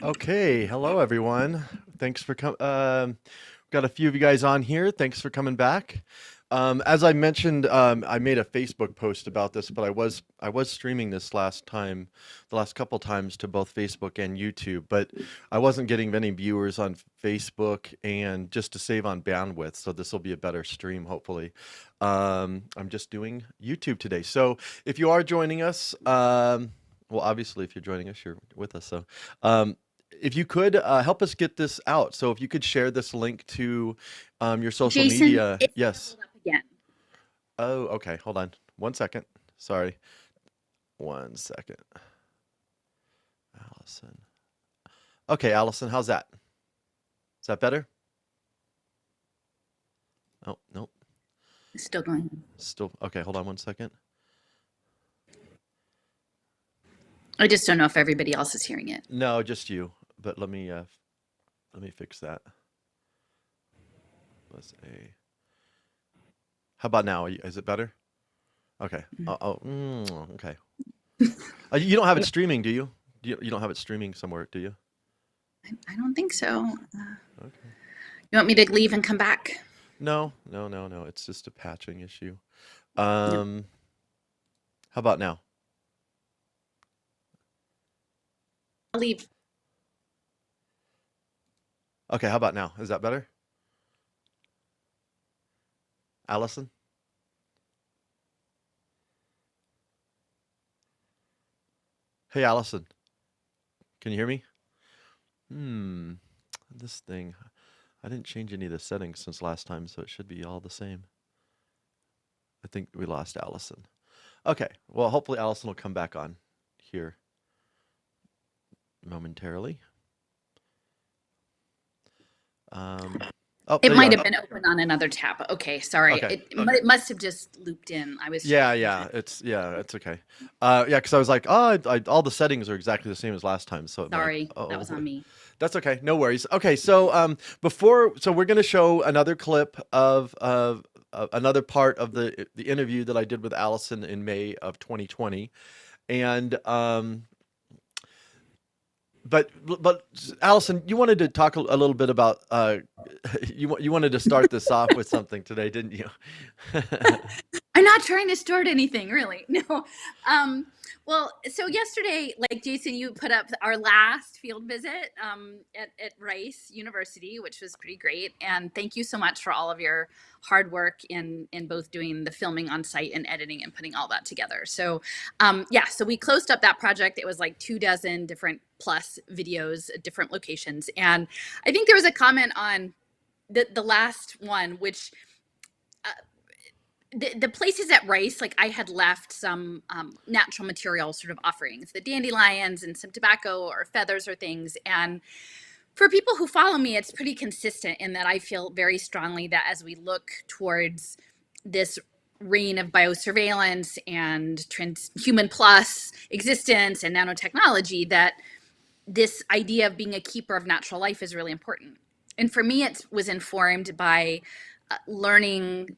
Okay, hello everyone. Thanks for coming. Got a few of you guys on here. Thanks for coming back. As I mentioned, I made a Facebook post about this, but I was streaming this last time, the last couple times to both Facebook and YouTube, but I wasn't getting many viewers on Facebook, and just to save on bandwidth, so this will be a better stream, hopefully. I'm just doing YouTube today. So if you are joining us, well, obviously, if you're joining us, you're with us. So, if you could help us get this out. So if you could share this link to your social Jason, media. it's Yes. doubled up again. Oh, okay. Hold on. 1 second. Sorry. 1 second. Allison. Okay, Allison, how's that? Is that better? Oh, nope. It's still going. Still. Okay, hold on 1 second. I just don't know if everybody else is hearing it. No, just you. But let me fix that. Let's a. How about now? Is it better? Okay. Okay. You don't have it streaming, do you? You don't have it streaming somewhere, do you? I don't think so. Okay. You want me to leave and come back? No. It's just a patching issue. No. How about now? I'll leave. Okay, how about now? Is that better? Allison? Hey, Allison. Can you hear me? This thing. I didn't change any of the settings since last time, so it should be all the same. I think we lost Allison. Okay, well, hopefully Allison will come back on here momentarily. Oh, It there you might are. have been open on another tab. Okay, sorry. Okay. It must have just looped in. I was Yeah, it's okay. Yeah, because I was like, oh, all the settings are exactly the same as last time, so sorry. like, That was on me. That's okay, no worries. Okay, so we're going to show another clip of another part of the interview that I did with Allison in May of 2020, and but Allison, you wanted to talk a little bit about you wanted to start this off with something today, didn't you? I'm not trying to start anything, really. No. Well, so yesterday, like Jason, you put up our last field visit at Rice University, which was pretty great. And thank you so much for all of your hard work in both doing the filming on site and editing and putting all that together. So so we closed up that project. It was like 24 different plus videos at different locations. And I think there was a comment on the last one, which the places at Rice, like I had left some natural material sort of offerings, the dandelions and some tobacco or feathers or things. And for people who follow me, it's pretty consistent in that I feel very strongly that as we look towards this reign of biosurveillance and human plus existence and nanotechnology, that this idea of being a keeper of natural life is really important. And for me, it was informed by learning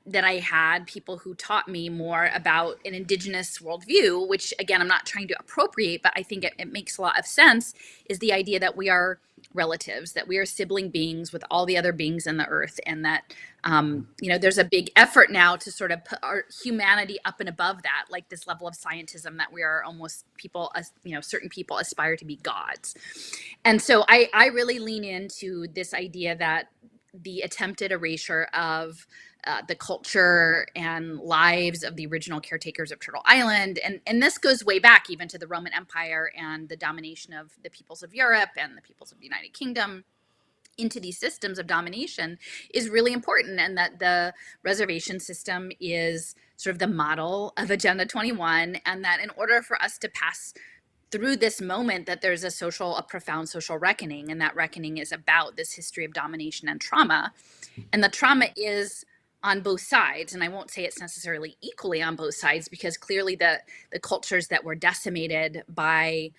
that I had people who taught me more about an indigenous worldview, which again, I'm not trying to appropriate, but I think it makes a lot of sense, is the idea that we are relatives, that we are sibling beings with all the other beings in the earth. And that, there's a big effort now to sort of put our humanity up and above that, like this level of scientism that we are almost certain people aspire to be gods. And so I really lean into this idea that the attempted erasure of the culture and lives of the original caretakers of Turtle Island. And this goes way back even to the Roman Empire and the domination of the peoples of Europe and the peoples of the United Kingdom into these systems of domination is really important. And that the reservation system is sort of the model of Agenda 21. And that in order for us to pass through this moment, that there's a profound social reckoning, and that reckoning is about this history of domination and trauma. And the trauma is on both sides, and I won't say it's necessarily equally on both sides, because clearly the cultures that were decimated by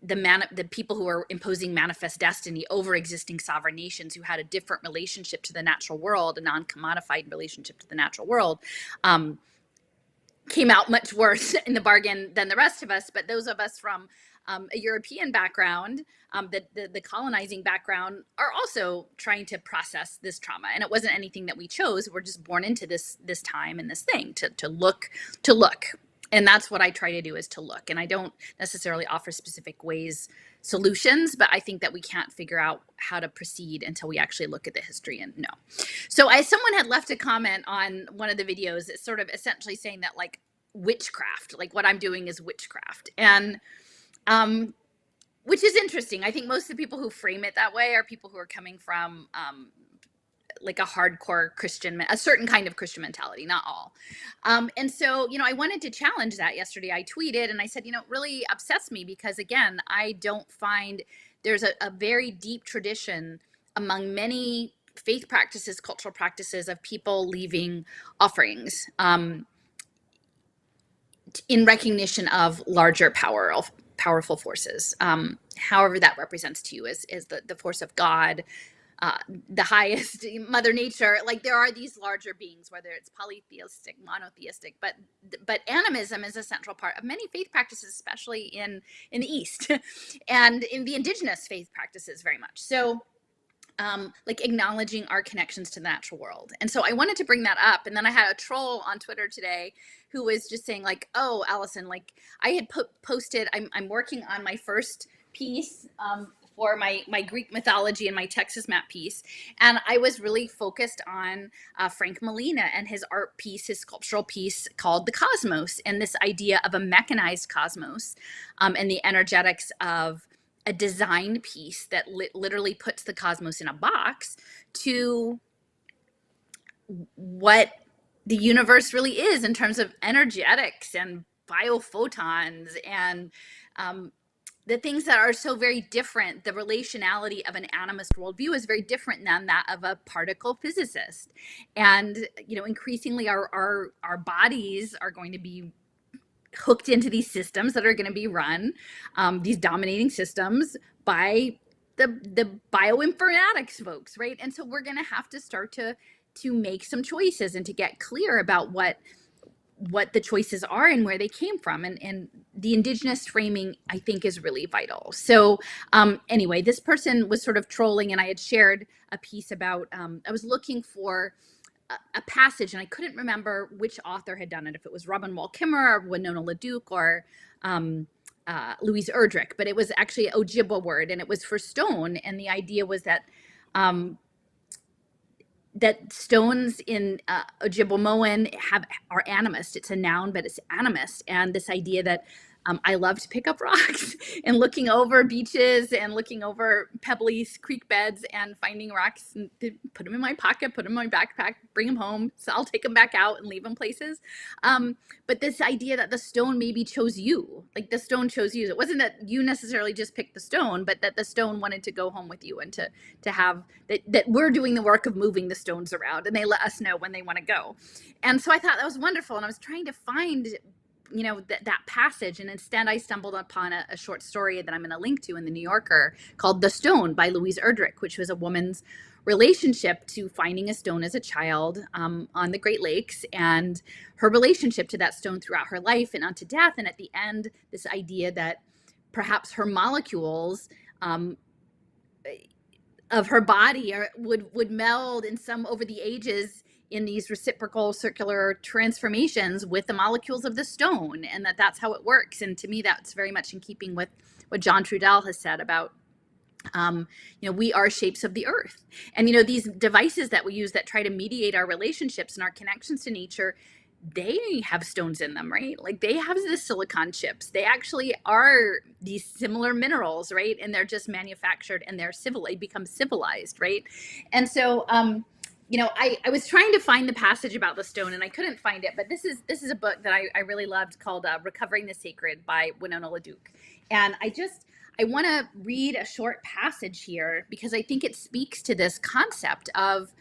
the people who were imposing manifest destiny over existing sovereign nations who had a different relationship to the natural world, a non-commodified relationship to the natural world, came out much worse in the bargain than the rest of us. But those of us from a European background, the colonizing background, are also trying to process this trauma. And it wasn't anything that we chose. We're just born into this time and this thing to look. And that's what I try to do, is to look. And I don't necessarily offer specific solutions, but I think that we can't figure out how to proceed until we actually look at the history and know. So someone had left a comment on one of the videos, it's sort of essentially saying that, like, witchcraft, like what I'm doing is witchcraft. And which is interesting. I think most of the people who frame it that way are people who are coming from like a hardcore Christian, a certain kind of Christian mentality, not all. And so, I wanted to challenge that yesterday. I tweeted and I said, it really upsets me because, again, I don't find there's a very deep tradition among many faith practices, cultural practices, of people leaving offerings in recognition of larger powerful forces. However that represents to you is the force of God, the highest, Mother Nature. Like, there are these larger beings, whether it's polytheistic, monotheistic, but animism is a central part of many faith practices, especially in the East and in the indigenous faith practices very much. So like acknowledging our connections to the natural world. And so I wanted to bring that up. And then I had a troll on Twitter today who was just saying, like, oh, Alison, like, I had posted, I'm working on my first piece for my Greek mythology and my Texas map piece. And I was really focused on Frank Molina and his art piece, his sculptural piece called The Cosmos, and this idea of a mechanized cosmos and the energetics of a design piece that literally puts the cosmos in a box to what the universe really is in terms of energetics and biophotons and the things that are so very different. The relationality of an animist worldview is very different than that of a particle physicist. And, increasingly our bodies are going to be hooked into these systems that are going to be run, these dominating systems, by the bioinformatics folks, right? And so we're going to have to start to make some choices and to get clear about what the choices are and where they came from. And the indigenous framing, I think, is really vital. So anyway, this person was sort of trolling, and I had shared a piece about, I was looking for a passage, and I couldn't remember which author had done it, if it was Robin Wall Kimmerer or Winona LaDuke or Louise Erdrich, but it was actually an Ojibwa word, and it was for stone. And the idea was that that stones in Ojibwamoan are animist. It's a noun, but it's animist. And this idea that I love to pick up rocks and looking over beaches and looking over pebbly creek beds and finding rocks and put them in my pocket, put them in my backpack, bring them home. So I'll take them back out and leave them places. But this idea that the stone maybe chose you, like the stone chose you. It wasn't that you necessarily just picked the stone, but that the stone wanted to go home with you and to have that we're doing the work of moving the stones around, and they let us know when they want to go. And so I thought that was wonderful. And I was trying to find that passage, and instead I stumbled upon a short story that I'm going to link to in the New Yorker called The Stone by Louise Erdrich, which was a woman's relationship to finding a stone as a child on the Great Lakes, and her relationship to that stone throughout her life and onto death. And at the end, this idea that perhaps her molecules of her body would meld in some over the ages in these reciprocal circular transformations with the molecules of the stone, and that's how it works. And to me, that's very much in keeping with what John Trudell has said about, we are shapes of the earth. And, these devices that we use that try to mediate our relationships and our connections to nature, they have stones in them, right? Like, they have the silicon chips. They actually are these similar minerals, right? And they're just manufactured, and they become civilized, right? And so, I was trying to find the passage about the stone, and I couldn't find it, but this is a book that I really loved called Recovering the Sacred by Winona LaDuke. And I want to read a short passage here because I think it speaks to this concept of,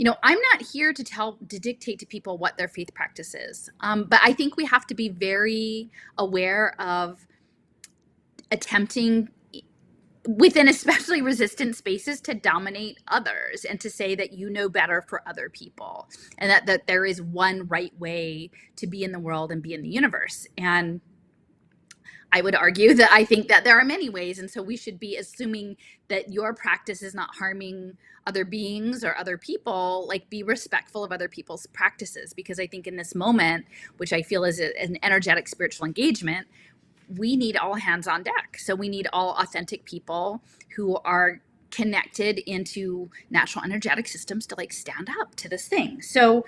I'm not here to dictate to people what their faith practice is. But I think we have to be very aware of attempting within especially resistant spaces, to dominate others and to say that you know better for other people, and that there is one right way to be in the world and be in the universe. And I would argue that I think that there are many ways, and so we should be assuming that your practice is not harming other beings or other people. Like, be respectful of other people's practices, because I think in this moment, which I feel is an energetic spiritual engagement, we need all hands on deck. So we need all authentic people who are connected into natural energetic systems to like stand up to this thing. So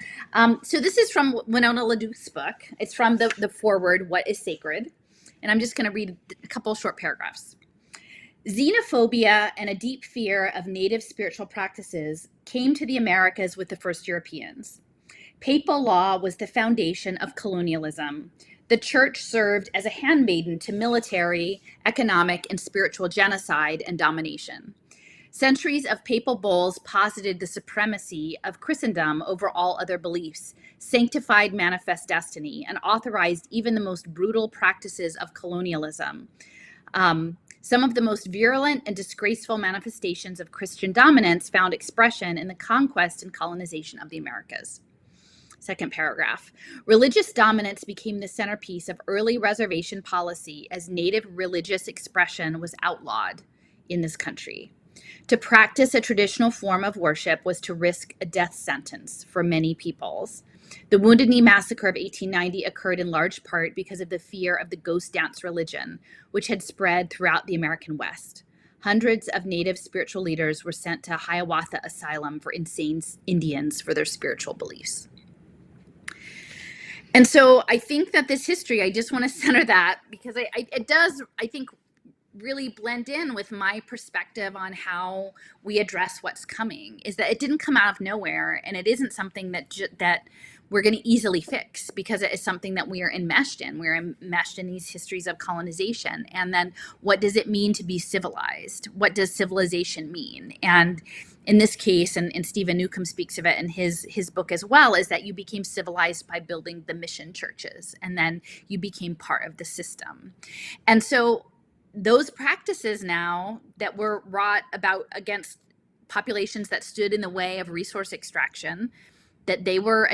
so this is from Winona LaDuke's book. It's from the foreword, What is Sacred? And I'm just going to read a couple short paragraphs. Xenophobia and a deep fear of native spiritual practices came to the Americas with the first Europeans. Papal law was the foundation of colonialism. The church served as a handmaiden to military, economic, and spiritual genocide and domination. Centuries of papal bulls posited the supremacy of Christendom over all other beliefs, sanctified manifest destiny, and authorized even the most brutal practices of colonialism. Some of the most virulent and disgraceful manifestations of Christian dominance found expression in the conquest and colonization of the Americas. Second paragraph. Religious dominance became the centerpiece of early reservation policy as native religious expression was outlawed in this country. To practice a traditional form of worship was to risk a death sentence for many peoples. The Wounded Knee Massacre of 1890 occurred in large part because of the fear of the ghost dance religion, which had spread throughout the American West. Hundreds of native spiritual leaders were sent to Hiawatha Asylum for insane Indians for their spiritual beliefs. And so I think that this history, I just want to center that, because it does, I think, really blend in with my perspective on how we address what's coming, is that it didn't come out of nowhere, and it isn't something that we're going to easily fix, because it is something that we are enmeshed in. We're enmeshed in these histories of colonization. And then what does it mean to be civilized? What does civilization mean? And in this case, and Stephen Newcomb speaks of it in his book as well, is that you became civilized by building the mission churches, and then you became part of the system. And so those practices now that were wrought about against populations that stood in the way of resource extraction, that they were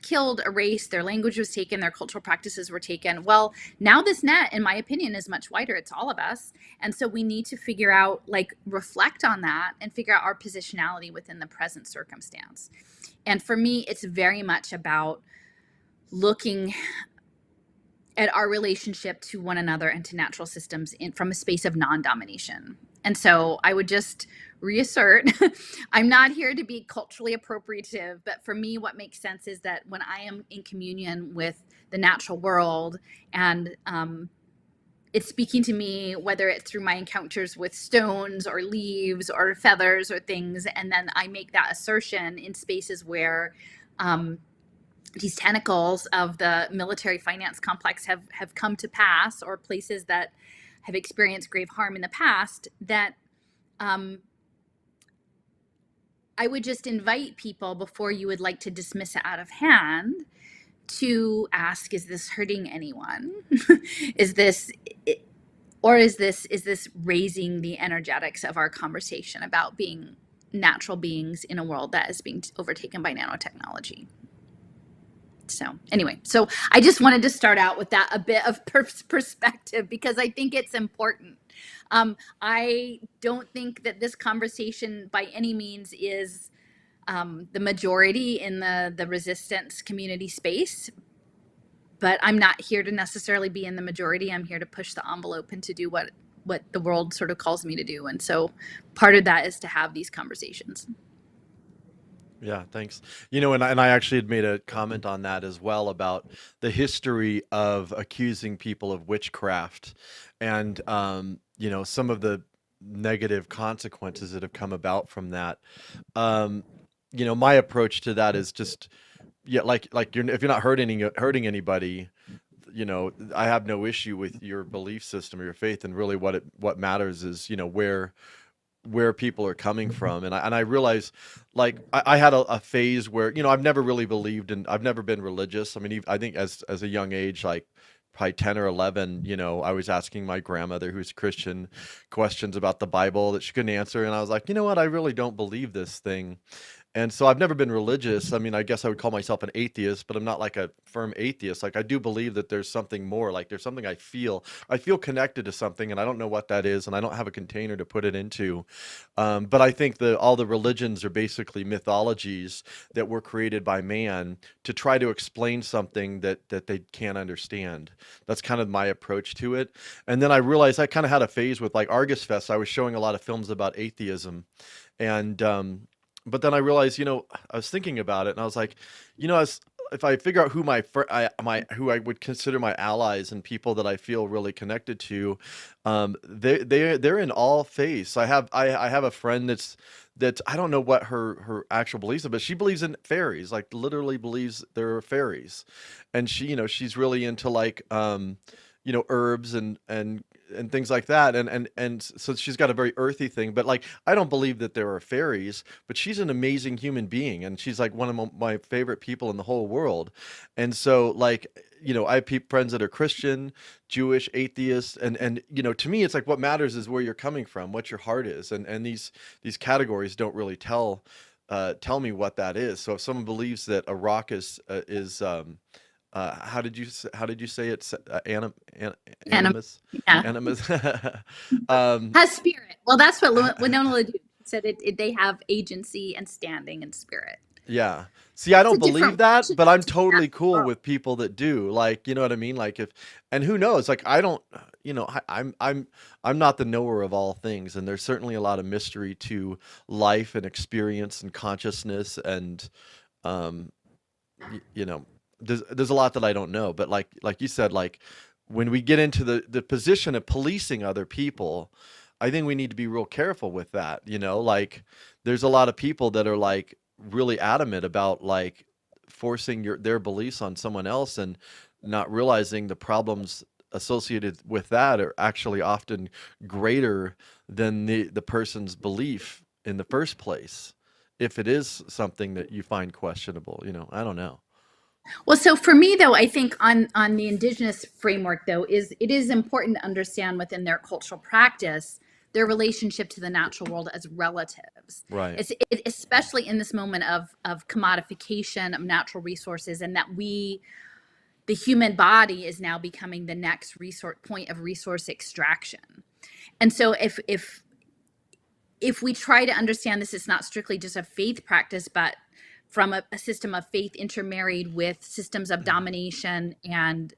killed, erased, their language was taken, their cultural practices were taken. Well, now this net, in my opinion, is much wider. It's all of us. And so we need to figure out, like, reflect on that and figure out our positionality within the present circumstance. And for me, it's very much about looking at our relationship to one another and to natural systems from a space of non-domination. And so I would just reassert, I'm not here to be culturally appropriative, but for me, what makes sense is that when I am in communion with the natural world, and it's speaking to me, whether it's through my encounters with stones or leaves or feathers or things, and then I make that assertion in spaces where these tentacles of the military finance complex have come to pass, or places that have experienced grave harm in the past, that I would just invite people, before you would like to dismiss it out of hand, to ask, is this hurting anyone? Is this raising the energetics of our conversation about being natural beings in a world that is being overtaken by nanotechnology? So anyway, so I just wanted to start out with that, a bit of perspective, because I think it's important. I don't think that this conversation by any means is the majority in the resistance community space, but I'm not here to necessarily be in the majority. I'm here to push the envelope and to do what the world sort of calls me to do. And so part of that is to have these conversations. Yeah, thanks. And I actually had made a comment on that as well, about the history of accusing people of witchcraft, and some of the negative consequences that have come about from that. My approach to that is just, yeah, like if you're not hurting anybody, I have no issue with your belief system or your faith, and really what matters is where people are coming from. And I realize, like, I had a phase where I've never really believed in, I've never been religious. I mean, I think as a young age, like probably 10 or 11, I was asking my grandmother, who's Christian, questions about the Bible that she couldn't answer. And I was like, you know what? I really don't believe this thing. And so I've never been religious. I mean, I guess I would call myself an atheist, but I'm not like a firm atheist. Like I do believe that there's something more, like there's something I feel. I feel connected to something and I don't know what that is and I don't have a container to put it into. But I think that all the religions are basically mythologies that were created by man to try to explain something that they can't understand. That's kind of my approach to it. And then I realized I kind of had a phase with like Argus Fest. I was showing a lot of films about atheism. And but then I realized, I was thinking about it, and I was like, if I figure out who who I would consider my allies and people that I feel really connected to, they're in all faiths. I have a friend that's I don't know what her actual beliefs are, but she believes in fairies, like literally believes there are fairies, and she's really into like herbs and things like that. And so she's got a very earthy thing, but like, I don't believe that there are fairies, but she's an amazing human being. And she's like one of my favorite people in the whole world. And so like, I have friends that are Christian, Jewish, atheists. And to me, it's like, what matters is where you're coming from, what your heart is. And these categories don't really tell me what that is. So if someone believes that a rock is how did you say it's Anim- animus? yeah. Animus. Has spirit. Well, that's what Winona LaDuke said. They have agency and standing and spirit. Yeah. See, I don't It's a believe different that, but I'm totally version of cool that. with people that do. Like, you know what I mean? Like and who knows? Like, I don't, I'm not the knower of all things, and there's certainly a lot of mystery to life and experience and consciousness, and um, you know, there's a lot that I don't know. But like you said, like when we get into the position of policing other people, I think we need to be real careful with that. Like there's a lot of people that are like really adamant about like forcing their beliefs on someone else and not realizing the problems associated with that are actually often greater than the person's belief in the first place, if it is something that you find questionable. I don't know. Well, so for me though, I think on the indigenous framework though, it is important to understand within their cultural practice their relationship to the natural world as relatives. Right. Especially in this moment of commodification of natural resources, and that the human body is now becoming the next point of resource extraction. And so if we try to understand this, it's not strictly just a faith practice, but from a system of faith intermarried with systems of domination and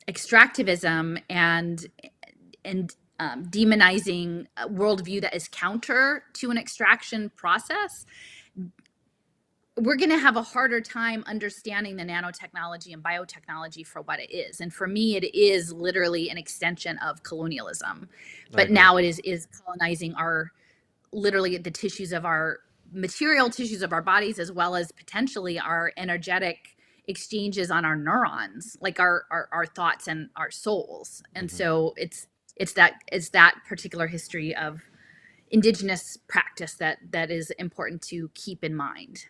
extractivism and demonizing a worldview that is counter to an extraction process, we're going to have a harder time understanding the nanotechnology and biotechnology for what it is. And for me, it is literally an extension of colonialism. But now it is colonizing literally the tissues of our material tissues of our bodies, as well as potentially our energetic exchanges on our neurons, like our thoughts and our souls. And so it's that particular history of indigenous practice that is important to keep in mind.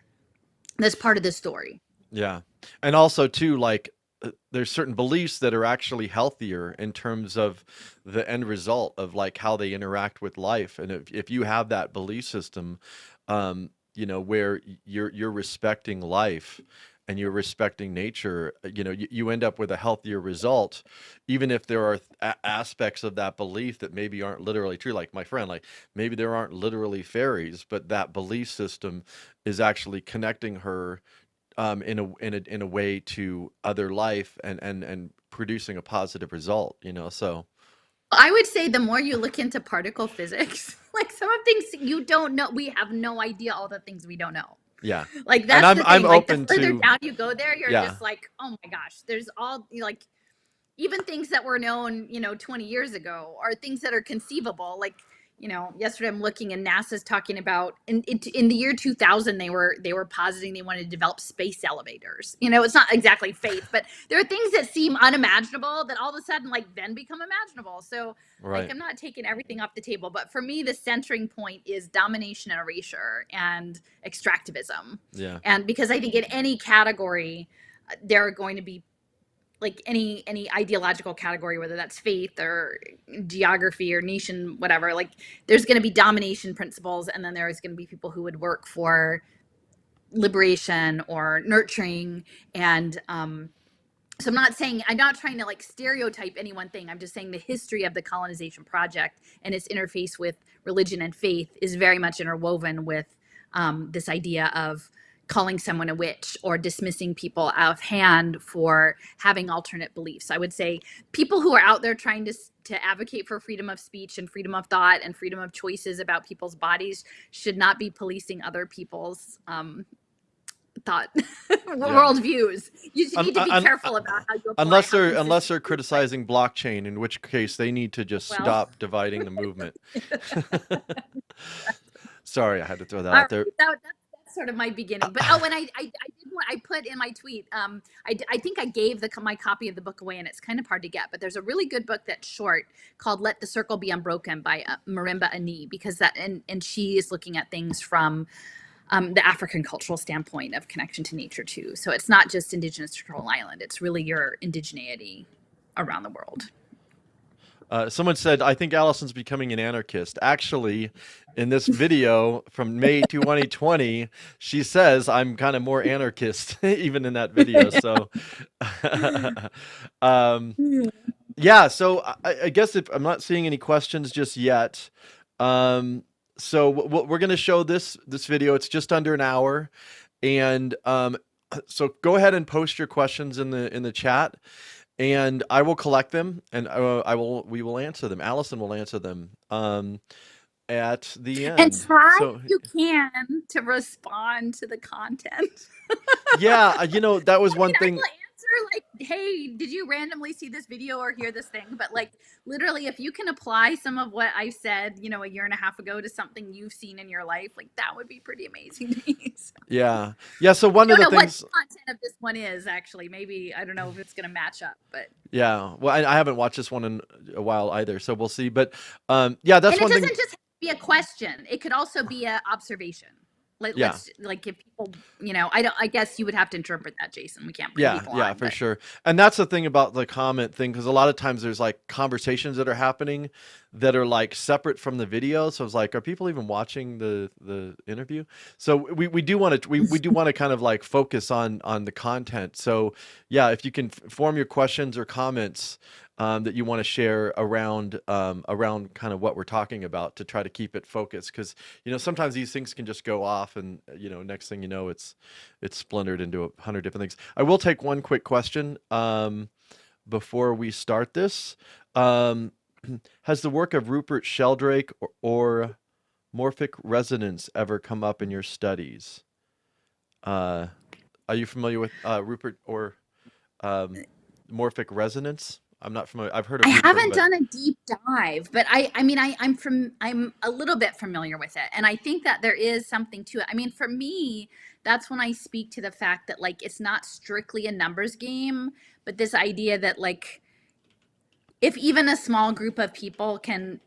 That's part of the story. Yeah. And also too, like there's certain beliefs that are actually healthier in terms of the end result of like how they interact with life. And if you have that belief system, where you're respecting life and you're respecting nature, you end up with a healthier result, even if there are aspects of that belief that maybe aren't literally true. Like my friend, like maybe there aren't literally fairies, but that belief system is actually connecting her in a way to other life and producing a positive result. So I would say the more you look into particle physics, like some of things you don't know, we have no idea all the things we don't know. yeah. Like And that's the I'm thing. Like the open further to down you go there, you're yeah. just like, oh my gosh, there's all like even things that were known, 20 years ago are things that are conceivable. Like, yesterday I'm looking and NASA's talking about in the year 2000, they were positing they wanted to develop space elevators. It's not exactly faith, but there are things that seem unimaginable that all of a sudden like then become imaginable. So Right. like, I'm not taking everything off the table, but for me, the centering point is domination and erasure and extractivism. Yeah. And because I think in any category, there are going to be like any ideological category, whether that's faith or geography or nation, whatever, like there's going to be domination principles, and then there's going to be people who would work for liberation or nurturing. And so I'm not trying to like stereotype any one thing. I'm just saying the history of the colonization project and its interface with religion and faith is very much interwoven with this idea of calling someone a witch or dismissing people out of hand for having alternate beliefs. I would say people who are out there trying to advocate for freedom of speech and freedom of thought and freedom of choices about people's bodies should not be policing other people's thought worldviews. You need to be careful about how you apply unless they're criticizing blockchain, in which case they need to just stop dividing the movement. Sorry, I had to throw that out there. That's sort of my beginning. But and I put in my tweet, I think I gave my copy of the book away, and it's kind of hard to get, but there's a really good book that's short called Let the Circle Be Unbroken by Marimba Ani, because and she is looking at things from the African cultural standpoint of connection to nature too. So it's not just indigenous to Turtle Island, it's really your indigeneity around the world. Someone said, I think Allison's becoming an anarchist. Actually, in this video from May 2020, she says I'm kind of more anarchist, even in that video. So, yeah, so I guess if I'm not seeing any questions just yet, so we're going to show this video. It's just under an hour. And so go ahead and post your questions in the chat, and I will collect them, and we will answer them. Allison will answer them at the end. And try if you can to respond to the content. Yeah, that was one thing. I will answer like, hey, did you randomly see this video or hear this thing? But like literally, if you can apply some of what I said, a year and a half ago to something you've seen in your life, like that would be pretty amazing to me. So. Yeah. So one of the things. What content of this one is actually, maybe I don't know if it's going to match up, but yeah. Well, I haven't watched this one in a while either, so we'll see. But yeah, that's one thing. It doesn't just have to be a question; it could also be an observation. Let's like if people, I guess you would have to interpret that, Jason. We can't bring people on, for sure. And that's the thing about the comment thing, because a lot of times there's like conversations that are happening that are like separate from the video. So it's like, are people even watching the interview? So we do want to kind of like focus on the content. So yeah, if you can form your questions or comments that you want to share around kind of what we're talking about, to try to keep it focused, because sometimes these things can just go off, and next thing you know, it's splintered into 100 different things. I will take one quick question before we start this. Has the work of Rupert Sheldrake or morphic resonance ever come up in your studies? Are you familiar with Rupert or morphic resonance? I'm not familiar. I've heard of Rupert, haven't done a deep dive, but I'm a little bit familiar with it. And I think that there is something to it. I mean, for me, that's when I speak to the fact that like, it's not strictly a numbers game, but this idea that like, if even a small group of people can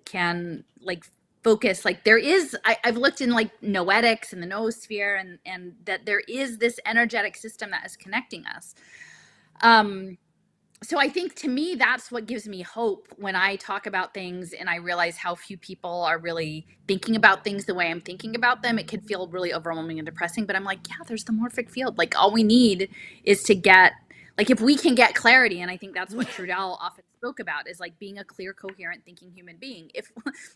like focus, like there is, I've looked in like noetics and the noosphere, and that there is this energetic system that is connecting us. So I think to me, that's what gives me hope when I talk about things and I realize how few people are really thinking about things the way I'm thinking about them. It could feel really overwhelming and depressing, but I'm like, yeah, there's the morphic field. Like all we need is to get, like if we can get clarity, and I think that's what Trudell often spoke about, is like being a clear, coherent thinking human being. If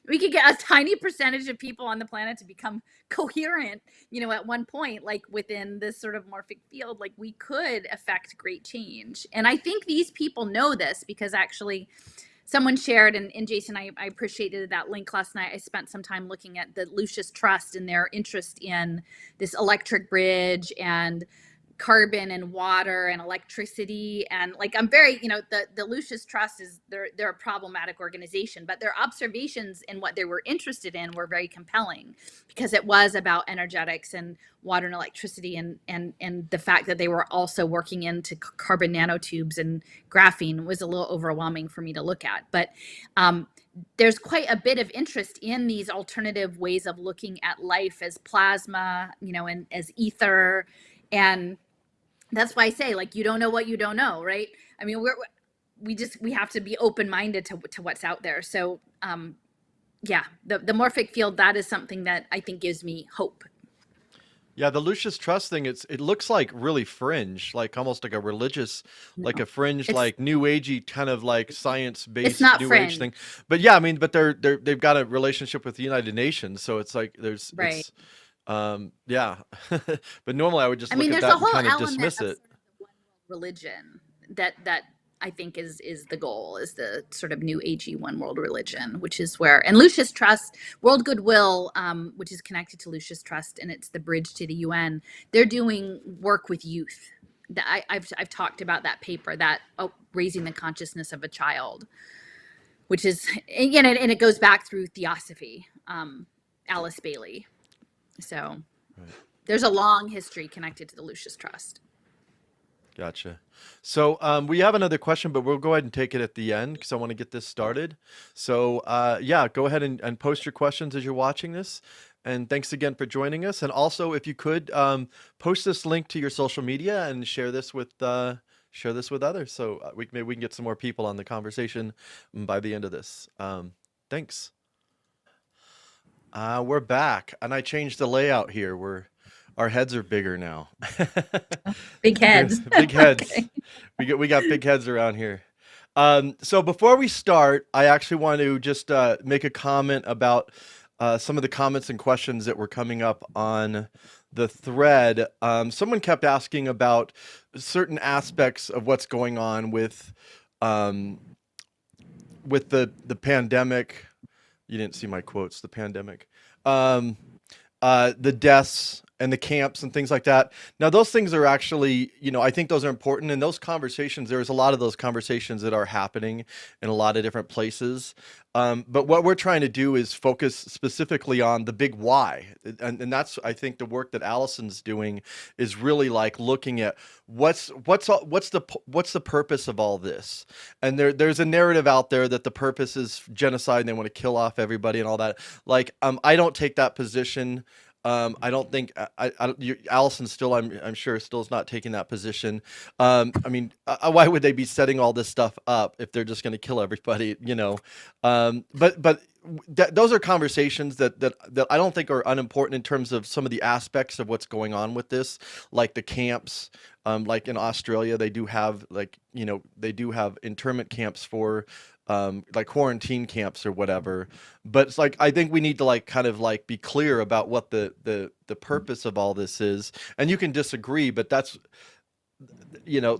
we could get a tiny percentage of people on the planet to become coherent, at one point, like within this sort of morphic field, like we could affect great change. And I think these people know this, because actually someone shared, and Jason, I appreciated that link last night. I spent some time looking at the Lucis Trust and their interest in this electric bridge and carbon and water and electricity. And like, I'm very, the Lucis Trust is, they're a problematic organization, but their observations and what they were interested in were very compelling, because it was about energetics and water and electricity, and the fact that they were also working into carbon nanotubes and graphene was a little overwhelming for me to look at. But there's quite a bit of interest in these alternative ways of looking at life as plasma, and as ether. And that's why I say, like, you don't know what you don't know, right? I mean, we have to be open-minded to what's out there. So yeah, the morphic field, that is something that I think gives me hope. Yeah, the Lucius Trust thing, it looks like really fringe, like almost like a religious, like No, a fringe, it's like new agey kind of like it's science-based not new age fringe, thing. But yeah, I mean, but they've got a relationship with the United Nations, so it's like right? yeah. But normally I would just I look mean, at there's a that and whole kind of element dismiss of it. sort of the one world religion that I think is the goal, is the sort of new agey one world religion, which is where, and Lucius Trust, World Goodwill, which is connected to Lucius Trust, and it's the bridge to the UN. They're doing work with youth. I've talked about that paper, that raising the consciousness of a child, which is, again, and it goes back through Theosophy, Alice Bailey. So Right. there's a long history connected to the Lucius Trust. Gotcha. So we have another question, but we'll go ahead and take it at the end because I want to get this started. So yeah, go ahead and post your questions as you're watching this. And thanks again for joining us. And also, if you could post this link to your social media and share this with others, so maybe we can get some more people on the conversation by the end of this. Thanks. We're back, and I changed the layout here. Our heads are bigger now. Big heads. Big heads. Okay. We got big heads around here. So before we start, I actually want to just make a comment about some of the comments and questions that were coming up on the thread. Someone kept asking about certain aspects of what's going on with the pandemic. You didn't see my quotes. The pandemic, the deaths and the camps and things like that. Now, those things are actually, I think those are important. And those conversations, there's a lot of those conversations that are happening in a lot of different places. But what we're trying to do is focus specifically on the big why. And that's, I think, the work that Alison's doing is really like looking at what's the purpose of all this. And there's a narrative out there that the purpose is genocide and they want to kill off everybody and all that. Like, I don't take that position. I don't think Allison still, I'm sure, still is not taking that position. I mean, why would they be setting all this stuff up if they're just going to kill everybody? But those are conversations that I don't think are unimportant in terms of some of the aspects of what's going on with this, like the camps. Like in Australia, they do have they do have internment camps for like quarantine camps or whatever. But it's like, I think we need to like kind of like be clear about what the purpose of all this is. And you can disagree, but that's, Well,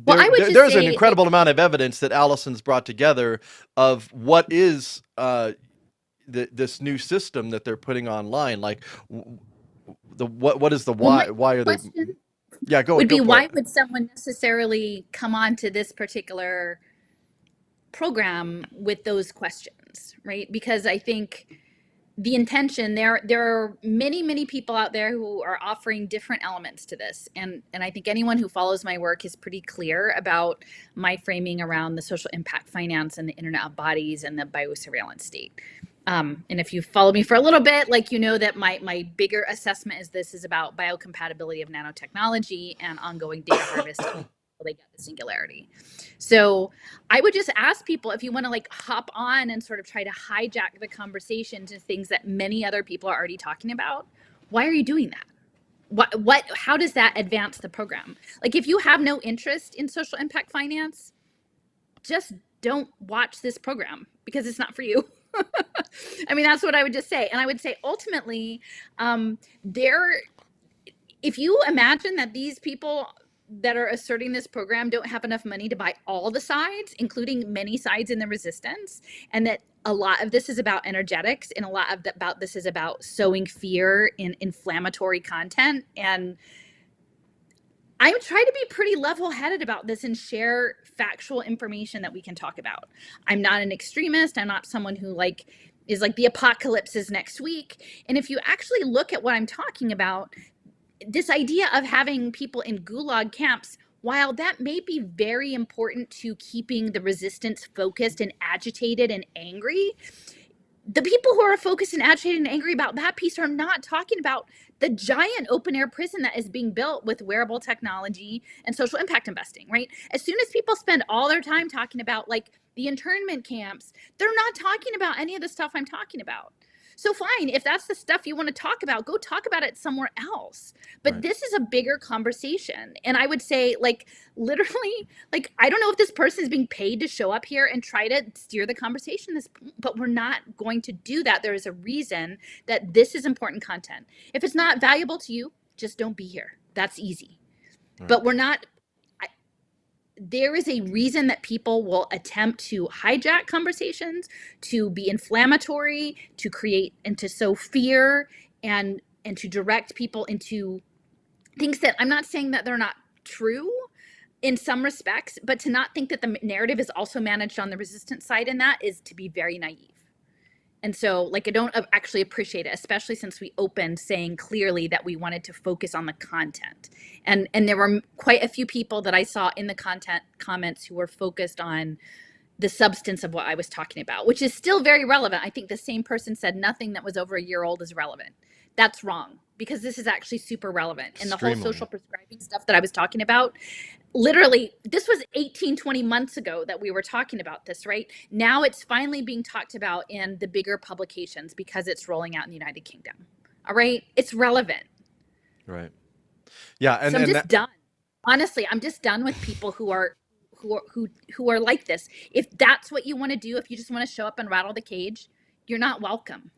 I would just there's an say, incredible amount of evidence that Allison's brought together of what is this new system that they're putting online. Like what is the well, why? my Why are they? question Yeah, would go be, for why it. would someone necessarily come on to this particular program with those questions, right? Because I think the intention, there are many people out there who are offering different elements to this, and I think anyone who follows my work is pretty clear about my framing around the social impact finance and the internet of bodies and the biosurveillance state. And if you follow me for a little bit, like, that my bigger assessment is this is about biocompatibility of nanotechnology and ongoing data harvest until they get the singularity. So I would just ask people, if you want to like hop on and sort of try to hijack the conversation to things that many other people are already talking about, why are you doing that? How does that advance the program? Like, if you have no interest in social impact finance, just don't watch this program because it's not for you. I mean, that's what I would just say. And I would say ultimately, if you imagine that these people that are asserting this program don't have enough money to buy all the sides, including many sides in the resistance, and that a lot of this is about energetics and a lot of about this is about sowing fear in inflammatory content. And I try to be pretty level-headed about this and share factual information that we can talk about. I'm not an extremist. I'm not someone who is like the apocalypse is next week. And if you actually look at what I'm talking about, this idea of having people in gulag camps, while that may be very important to keeping the resistance focused and agitated and angry, the people who are focused and agitated and angry about that piece are not talking about the giant open air prison that is being built with wearable technology and social impact investing, right? As soon as people spend all their time talking about like the internment camps, they're not talking about any of the stuff I'm talking about. So fine, if that's the stuff you want to talk about, go talk about it somewhere else. But Right. this is a bigger conversation. And I would say, like, literally, like, I don't know if this person is being paid to show up here and try to steer the conversation this, but we're not going to do that. There is a reason that this is important content. If it's not valuable to you, just don't be here. That's easy. Right. But we're not, there is a reason that people will attempt to hijack conversations, to be inflammatory, to create and to sow fear, and to direct people into things that I'm not saying that they're not true in some respects, but to not think that the narrative is also managed on the resistance side in that is to be very naive. And so, like, I don't actually appreciate it, especially since we opened saying clearly that we wanted to focus on the content. And there were quite a few people that I saw in the content comments who were focused on the substance of what I was talking about, which is still very relevant. I think the same person said nothing that was over a year old is relevant. That's wrong, because this is actually super relevant. And the whole social prescribing stuff that I was talking about, literally, this was 18, 20 months ago that we were talking about this, right? Now it's finally being talked about in the bigger publications because it's rolling out in the United Kingdom. All right? It's relevant. Right. Yeah. And, so I'm and just done. Honestly, I'm just done with people who are like this. If that's what you want to do, if you just want to show up and rattle the cage, you're not welcome.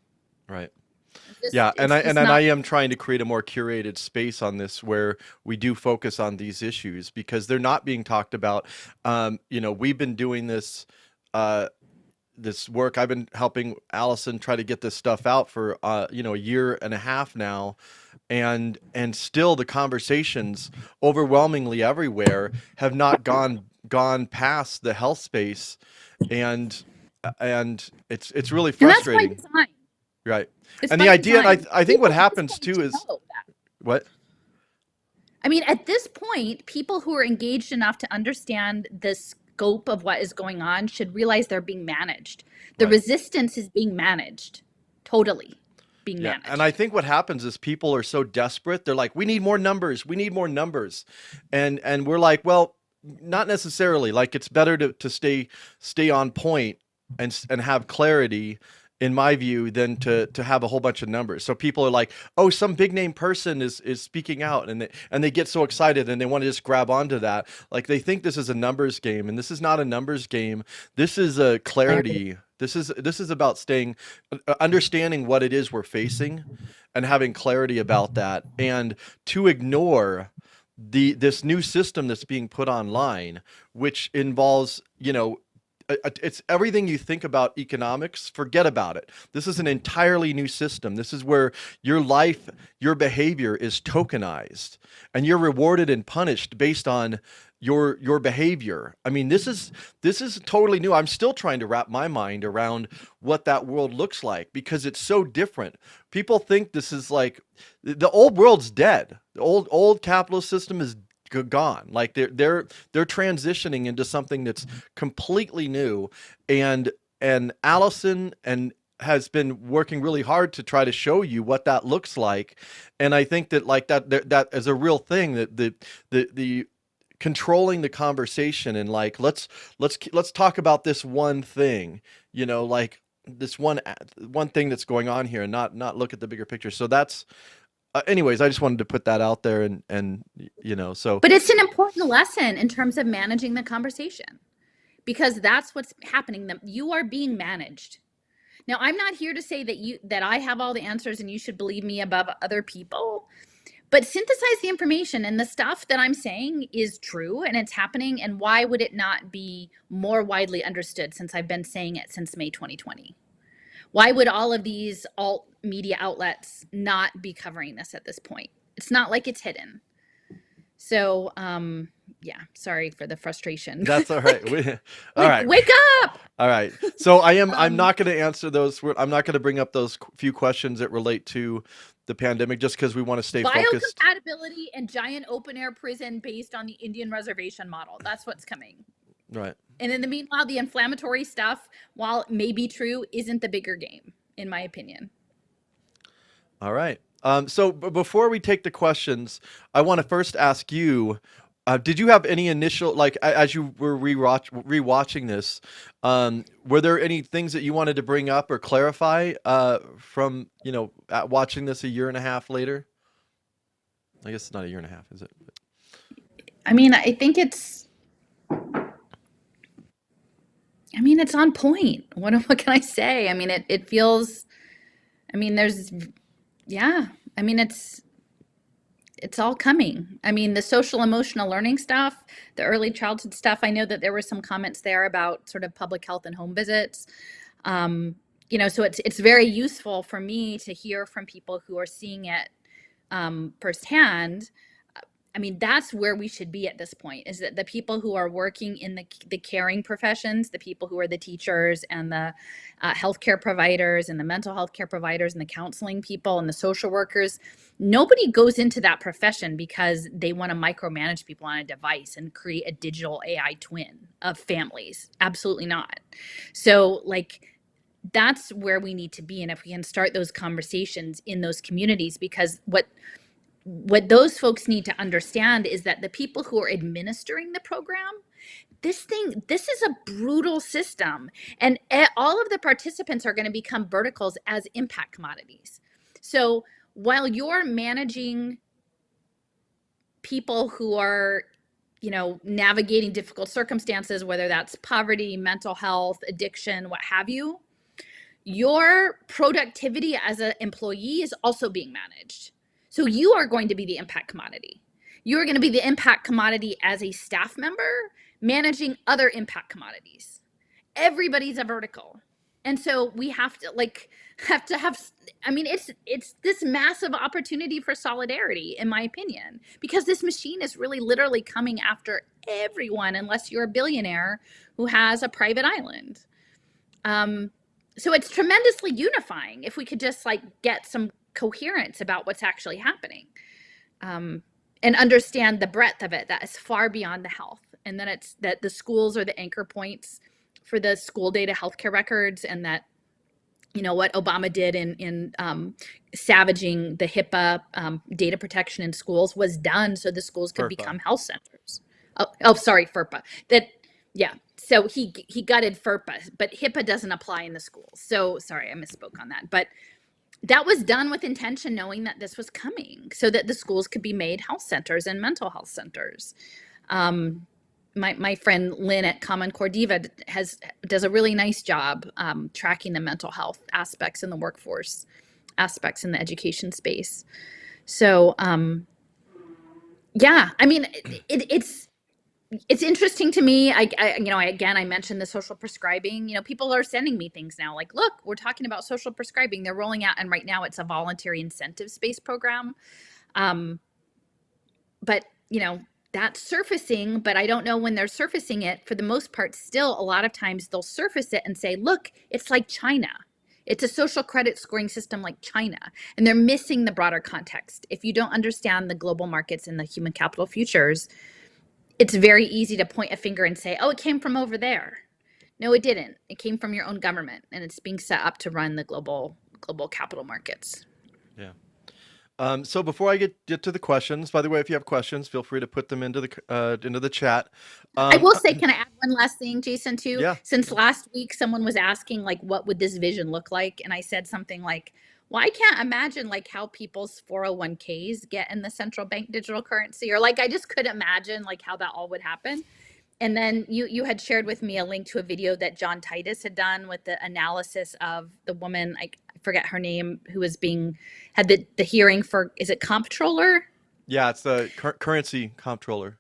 Right. Just, yeah, and I am trying to create a more curated space on this where we do focus on these issues because they're not being talked about. You know, we've been doing this this work. I've been helping Alison try to get this stuff out for you know, a year and a half now, and still the conversations overwhelmingly everywhere have not gone past the health space, and it's really frustrating. And that's by design. Right. It's And the idea, and I think what People happens too is what? I mean, at this point, people who are engaged enough to understand the scope of what is going on should realize they're being managed. The Right. resistance is being managed, totally being managed. And I think what happens is people are so desperate. They're like, we need more numbers. We need more numbers. And we're like, well, not necessarily. Like, it's better to stay on point and have clarity, in my view, than to have a whole bunch of numbers. So people are like, oh, some big name person is speaking out, and they get so excited and they want to just grab onto that. Like, they think this is a numbers game, and this is not a numbers game. This is a clarity. This is about understanding what it is we're facing and having clarity about that, and to ignore this new system that's being put online, which involves, you know, it's everything you think about economics, forget about it. This is an entirely new system. This is where your life, your behavior is tokenized, and you're rewarded and punished based on your behavior. I mean, this is totally new. I'm still trying to wrap my mind around what that world looks like because it's so different. People think this is like the old world's dead. The old capitalist system is gone. Like, they're transitioning into something that's completely new, and Alison has been working really hard to try to show you what that looks like. And I think that, like, that is a real thing, that the controlling the conversation, and like, let's talk about this one thing, you know, like this one thing that's going on here, and not look at the bigger picture. So that's anyways, I just wanted to put that out there, and you know, so. But it's an important lesson in terms of managing the conversation, because that's what's happening. That you are being managed. Now, I'm not here to say that I have all the answers and you should believe me above other people, but synthesize the information, and the stuff that I'm saying is true and it's happening. And why would it not be more widely understood, since I've been saying it since May 2020? Why would all of these alt media outlets not be covering this at this point? It's not like it's hidden. So, yeah, sorry for the frustration. That's all right. All right. Wake up. All right. So I'm not going to answer those. I'm not going to bring up those few questions that relate to the pandemic, just because we want to stay focused. Biocompatibility and giant open air prison based on the Indian reservation model. That's what's coming. Right. And in the meanwhile, the inflammatory stuff, while it may be true, isn't the bigger game. in my opinion. All right. So before we take the questions, I want to first ask you, did you have any initial, like, as you were rewatching this, were there any things that you wanted to bring up or clarify from, watching this a year and a half later? I guess it's not a year and a half, is it? I mean, I think it's on point. What can I say? I mean, it feels, I mean, yeah, I mean, it's all coming. I mean, the social emotional learning stuff, the early childhood stuff. I know that there were some comments there about sort of public health and home visits. So it's very useful for me to hear from people who are seeing it firsthand. I mean, that's where we should be at this point, is that the people who are working in the caring professions, the people who are the teachers and the healthcare providers and the mental health care providers and the counseling people and the social workers, nobody goes into that profession because they want to micromanage people on a device and create a digital AI twin of families. Absolutely not. So, like, that's where we need to be. And if we can start those conversations in those communities, because what those folks need to understand is that the people who are administering the program, this is a brutal system, and all of the participants are going to become verticals as impact commodities. So while you're managing people who are navigating difficult circumstances, whether that's poverty, mental health, addiction, what have you, your productivity as an employee is also being managed. So you are going to be the impact commodity. You are going to be the impact commodity as a staff member managing other impact commodities. Everybody's a vertical. And so we have to I mean, it's this massive opportunity for solidarity, in my opinion, because this machine is really literally coming after everyone, unless you're a billionaire who has a private island. So it's tremendously unifying if we could just get some coherence about what's actually happening, and understand the breadth of it, that is far beyond the health, and then it's that the schools are the anchor points for the school data healthcare records, and that what Obama did in savaging the HIPAA data protection in schools was done so the schools could become health centers. Sorry, FERPA. Yeah. So he gutted FERPA, but HIPAA doesn't apply in the schools. So sorry, I misspoke on that. But that was done with intention, knowing that this was coming, so that the schools could be made health centers and mental health centers. My friend Lynn at Common Core Diva does a really nice job tracking the mental health aspects in the workforce, aspects in the education space. So yeah, I mean, it's interesting to me. I mentioned the social prescribing. People are sending me things now, like, look, we're talking about social prescribing. They're rolling out, and right now it's a voluntary incentives-based program. But that's surfacing, but I don't know when they're surfacing it. For the most part, still, a lot of times they'll surface it and say, look, it's like China. It's a social credit scoring system like China. And they're missing the broader context. If you don't understand the global markets and the human capital futures, it's very easy to point a finger and say, oh, it came from over there. No, it didn't. It came from your own government, and it's being set up to run the global capital markets. Yeah. So before I get to the questions, by the way, if you have questions, feel free to put them into the chat. I will say, can I add one last thing, Jason, too? Yeah. Since last week, someone was asking, what would this vision look like? And I said something like, well, I can't imagine how people's 401ks get in the central bank digital currency, or I just couldn't imagine how that all would happen. And then you had shared with me a link to a video that John Titus had done with the analysis of the woman, I forget her name, who was had the hearing for, is it comptroller? Yeah, it's the currency comptroller.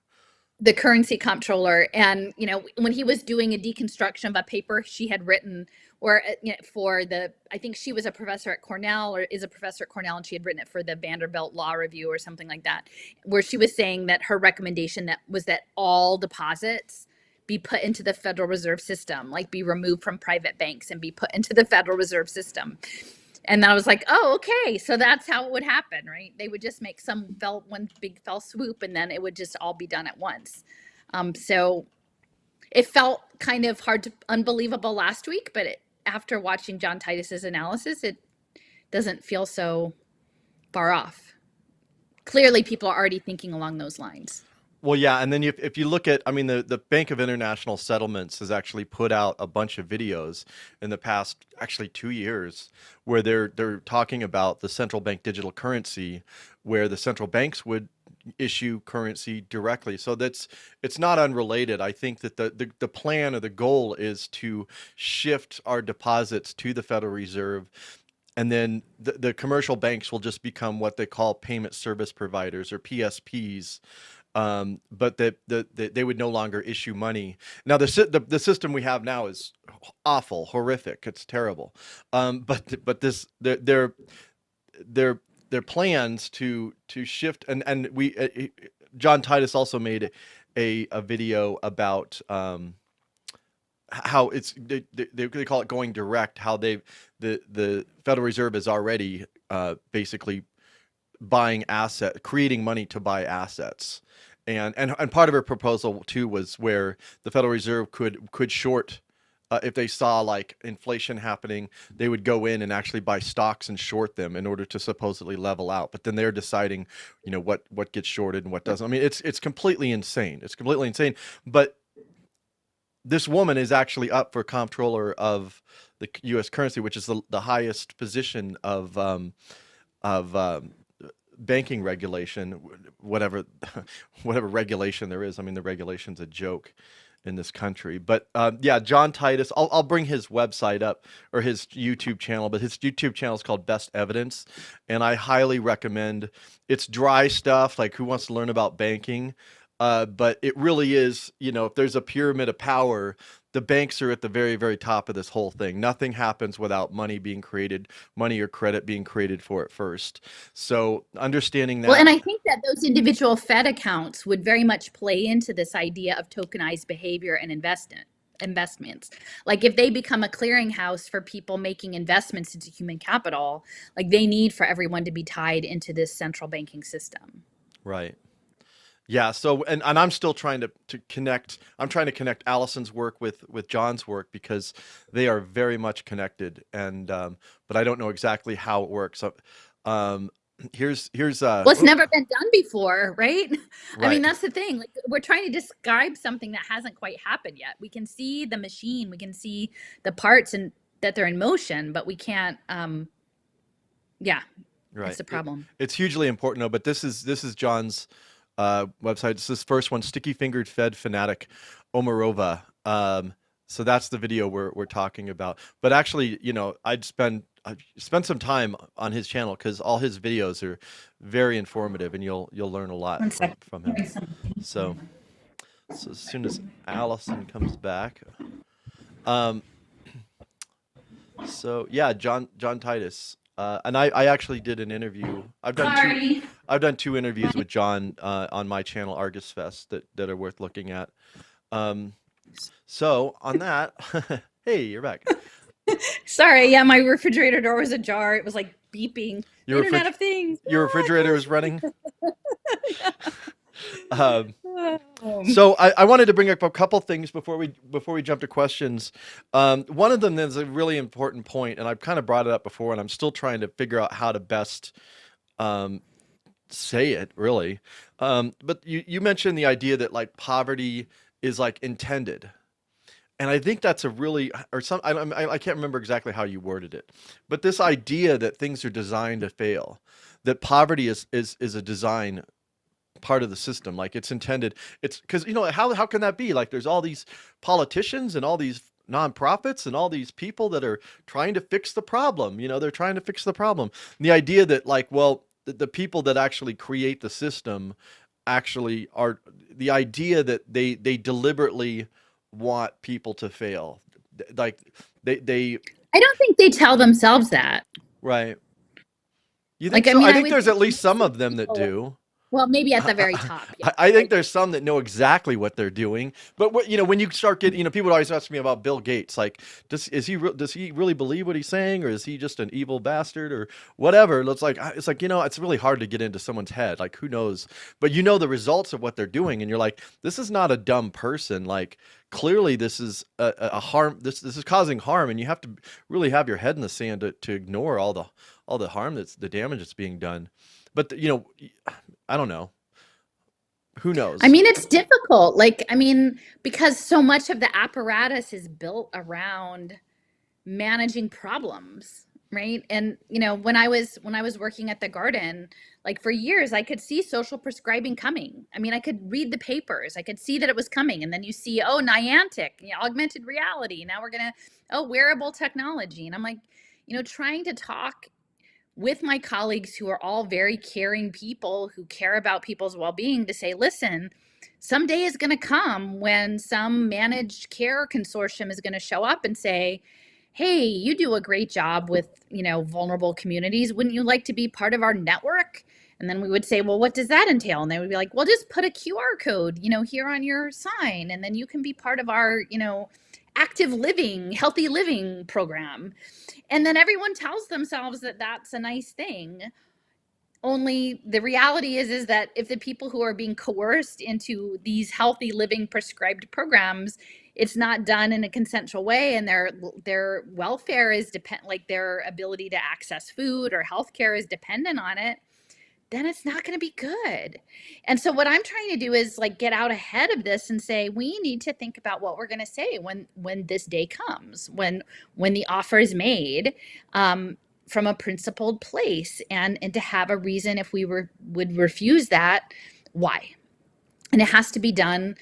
The currency comptroller. And when he was doing a deconstruction of a paper she had written, or I think she was a professor at Cornell, or is a professor at Cornell, and she had written it for the Vanderbilt Law Review or something like that, where she was saying that her recommendation was that all deposits be put into the Federal Reserve System, be removed from private banks and be put into the Federal Reserve System. And then I was like, oh, okay, so that's how it would happen, right? They would just make one big fell swoop, and then it would just all be done at once. So it felt kind of unbelievable last week, but after watching John Titus's analysis, it doesn't feel so far off. Clearly, people are already thinking along those lines. Well, yeah, and then if you look at, I mean, the Bank of International Settlements has actually put out a bunch of videos in the past, actually 2 years, where they're talking about the central bank digital currency, where the central banks would issue currency directly. So it's not unrelated. I think that the plan or the goal is to shift our deposits to the Federal Reserve. And then the commercial banks will just become what they call payment service providers, or PSPs. But they would no longer issue money. Now the system we have now is awful, horrific. It's terrible. But this their plans to shift, and we John Titus also made a video about how they call it going direct. How the Federal Reserve is already basically creating money to buy assets. And part of her proposal too was where the Federal Reserve could short, if they saw like inflation happening, they would go in and actually buy stocks and short them in order to supposedly level out. But then they're deciding, what gets shorted and what doesn't. I mean, it's completely insane. It's completely insane. But this woman is actually up for comptroller of the U.S. currency, which is the highest position of banking regulation, whatever regulation there is. I mean, the regulation's a joke in this country. But yeah, John Titus, I'll bring his website up, or his YouTube channel, but his YouTube channel is called Best Evidence, and I highly recommend. It's dry stuff, like who wants to learn about banking? But it really is, if there's a pyramid of power, the banks are at the very, very top of this whole thing. Nothing happens without money being created, money or credit being created for it first. So understanding that. Well, and I think that those individual Fed accounts would very much play into this idea of tokenized behavior and investments. Like if they become a clearinghouse for people making investments into human capital, like they need for everyone to be tied into this central banking system. Right. Yeah. So, and I'm still trying to connect. I'm trying to connect Alison's work with John's work, because they are very much connected. And but I don't know exactly how it works. So, here's well, it's never been done before, right? Right. I mean, that's the thing. Like we're trying to describe something that hasn't quite happened yet. We can see the machine, we can see the parts and that they're in motion, but we can't. Yeah. Right. That's the problem. It's hugely important, though. But this is John's website. It's this first one, Sticky Fingered Fed Fanatic Omarova. So that's the video we're talking about. But actually, I'd spend some time on his channel, because all his videos are very informative, and you'll learn a lot from him. So as soon as Alison comes back, so yeah, John Titus. And I actually did an interview. I've done two interviews with John on my channel, Argus Fest, that are worth looking at. So on that, hey, you're back. Sorry, yeah, my refrigerator door was ajar. It was like beeping. Internet of Things. Your refrigerator was running. So I wanted to bring up a couple things before we jump to questions. One of them is a really important point, and I've kind of brought it up before, and I'm still trying to figure out how to best say it, really. But you mentioned the idea that like poverty is like intended. And I think that's a really, or some, I can't remember exactly how you worded it, but this idea that things are designed to fail, that poverty is a design part of the system, like it's intended. It's because how can that be? Like there's all these politicians and all these nonprofits and all these people that are trying to fix the problem. They're trying to fix the problem. And the idea that like, well, the people that actually create the system actually are the idea that they deliberately want people to fail. Like they I don't think they tell themselves that. Right. You Like, think so? I think would there's think at least some of them that people do. Well, maybe at the very top. Yeah. I think there's some that know exactly what they're doing, but when you start getting, people always ask me about Bill Gates, like, does he really believe what he's saying, or is he just an evil bastard, or whatever? It's like it's really hard to get into someone's head. Like, who knows? But the results of what they're doing, and you're like, this is not a dumb person. Like, clearly, this is a harm. This is causing harm, and you have to really have your head in the sand to ignore all the harm the damage that's being done. But I don't know. Who knows? I mean, it's difficult. Because so much of the apparatus is built around managing problems, right? And when I was working at the garden, like for years, I could see social prescribing coming. I mean, I could read the papers, I could see that it was coming, and then you see, oh, Niantic, augmented reality. Now we're gonna, wearable technology, and I'm like, trying to talk with my colleagues who are all very caring people who care about people's well-being to say, listen, someday is going to come when some managed care consortium is going to show up and say, hey, you do a great job with, vulnerable communities. Wouldn't you like to be part of our network? And then we would say, well, what does that entail? And they would be like, well, just put a QR code, here on your sign, and then you can be part of our, active living, healthy living program. And then everyone tells themselves that that's a nice thing. Only the reality is that if the people who are being coerced into these healthy living prescribed programs, it's not done in a consensual way, and their welfare is like their ability to access food or healthcare is dependent on it, then it's not going to be good. And so what I'm trying to do is like get out ahead of this and say, we need to think about what we're going to say when this day comes, when the offer is made, from a principled place, and to have a reason if we would refuse that, why. And it has to be done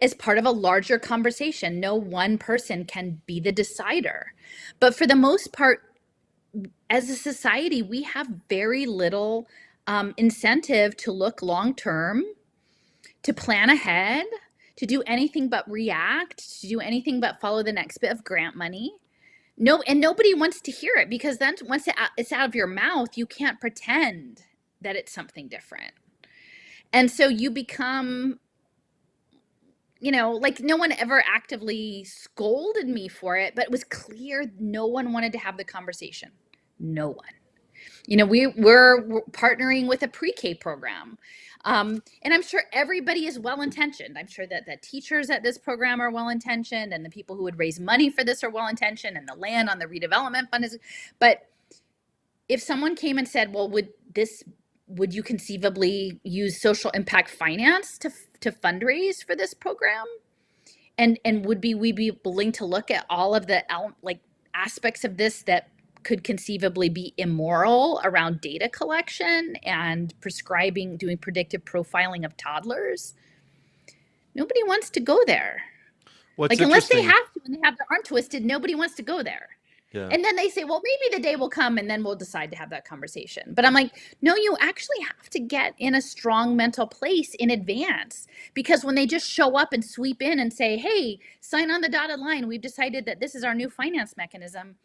as part of a larger conversation. No one person can be the decider. But for the most part, as a society, we have very little incentive to look long term, to plan ahead, to do anything but react, to do anything but follow the next bit of grant money. No, and nobody wants to hear it, because then once it's out of your mouth, you can't pretend that it's something different. And so you become, like, no one ever actively scolded me for it, but it was clear no one wanted to have the conversation. No one. We're partnering with a pre-K program. And I'm sure everybody is well-intentioned. I'm sure that the teachers at this program are well-intentioned, and the people who would raise money for this are well-intentioned, and the land on the redevelopment fund is. But if someone came and said, well, would you conceivably use social impact finance to fundraise for this program? And would we be willing to look at all of the aspects of this that could conceivably be immoral around data collection and doing predictive profiling of toddlers? Nobody wants to go there. Unless they have to and they have their arm twisted, nobody wants to go there. Yeah. And then they say, well, maybe the day will come and then we'll decide to have that conversation. But I'm like, no, you actually have to get in a strong mental place in advance, because when they just show up and sweep in and say, hey, sign on the dotted line, we've decided that this is our new finance mechanism,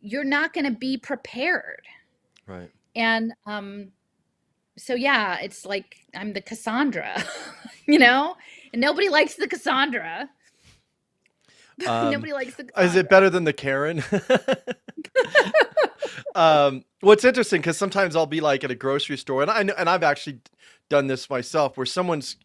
you're not going to be prepared. Right. And so, yeah, it's like I'm the Cassandra, and nobody likes the Cassandra. Nobody likes the Cassandra. Is it better than the Karen? What's interesting, because sometimes I'll be like at a grocery store, and I've actually done this myself, where someone's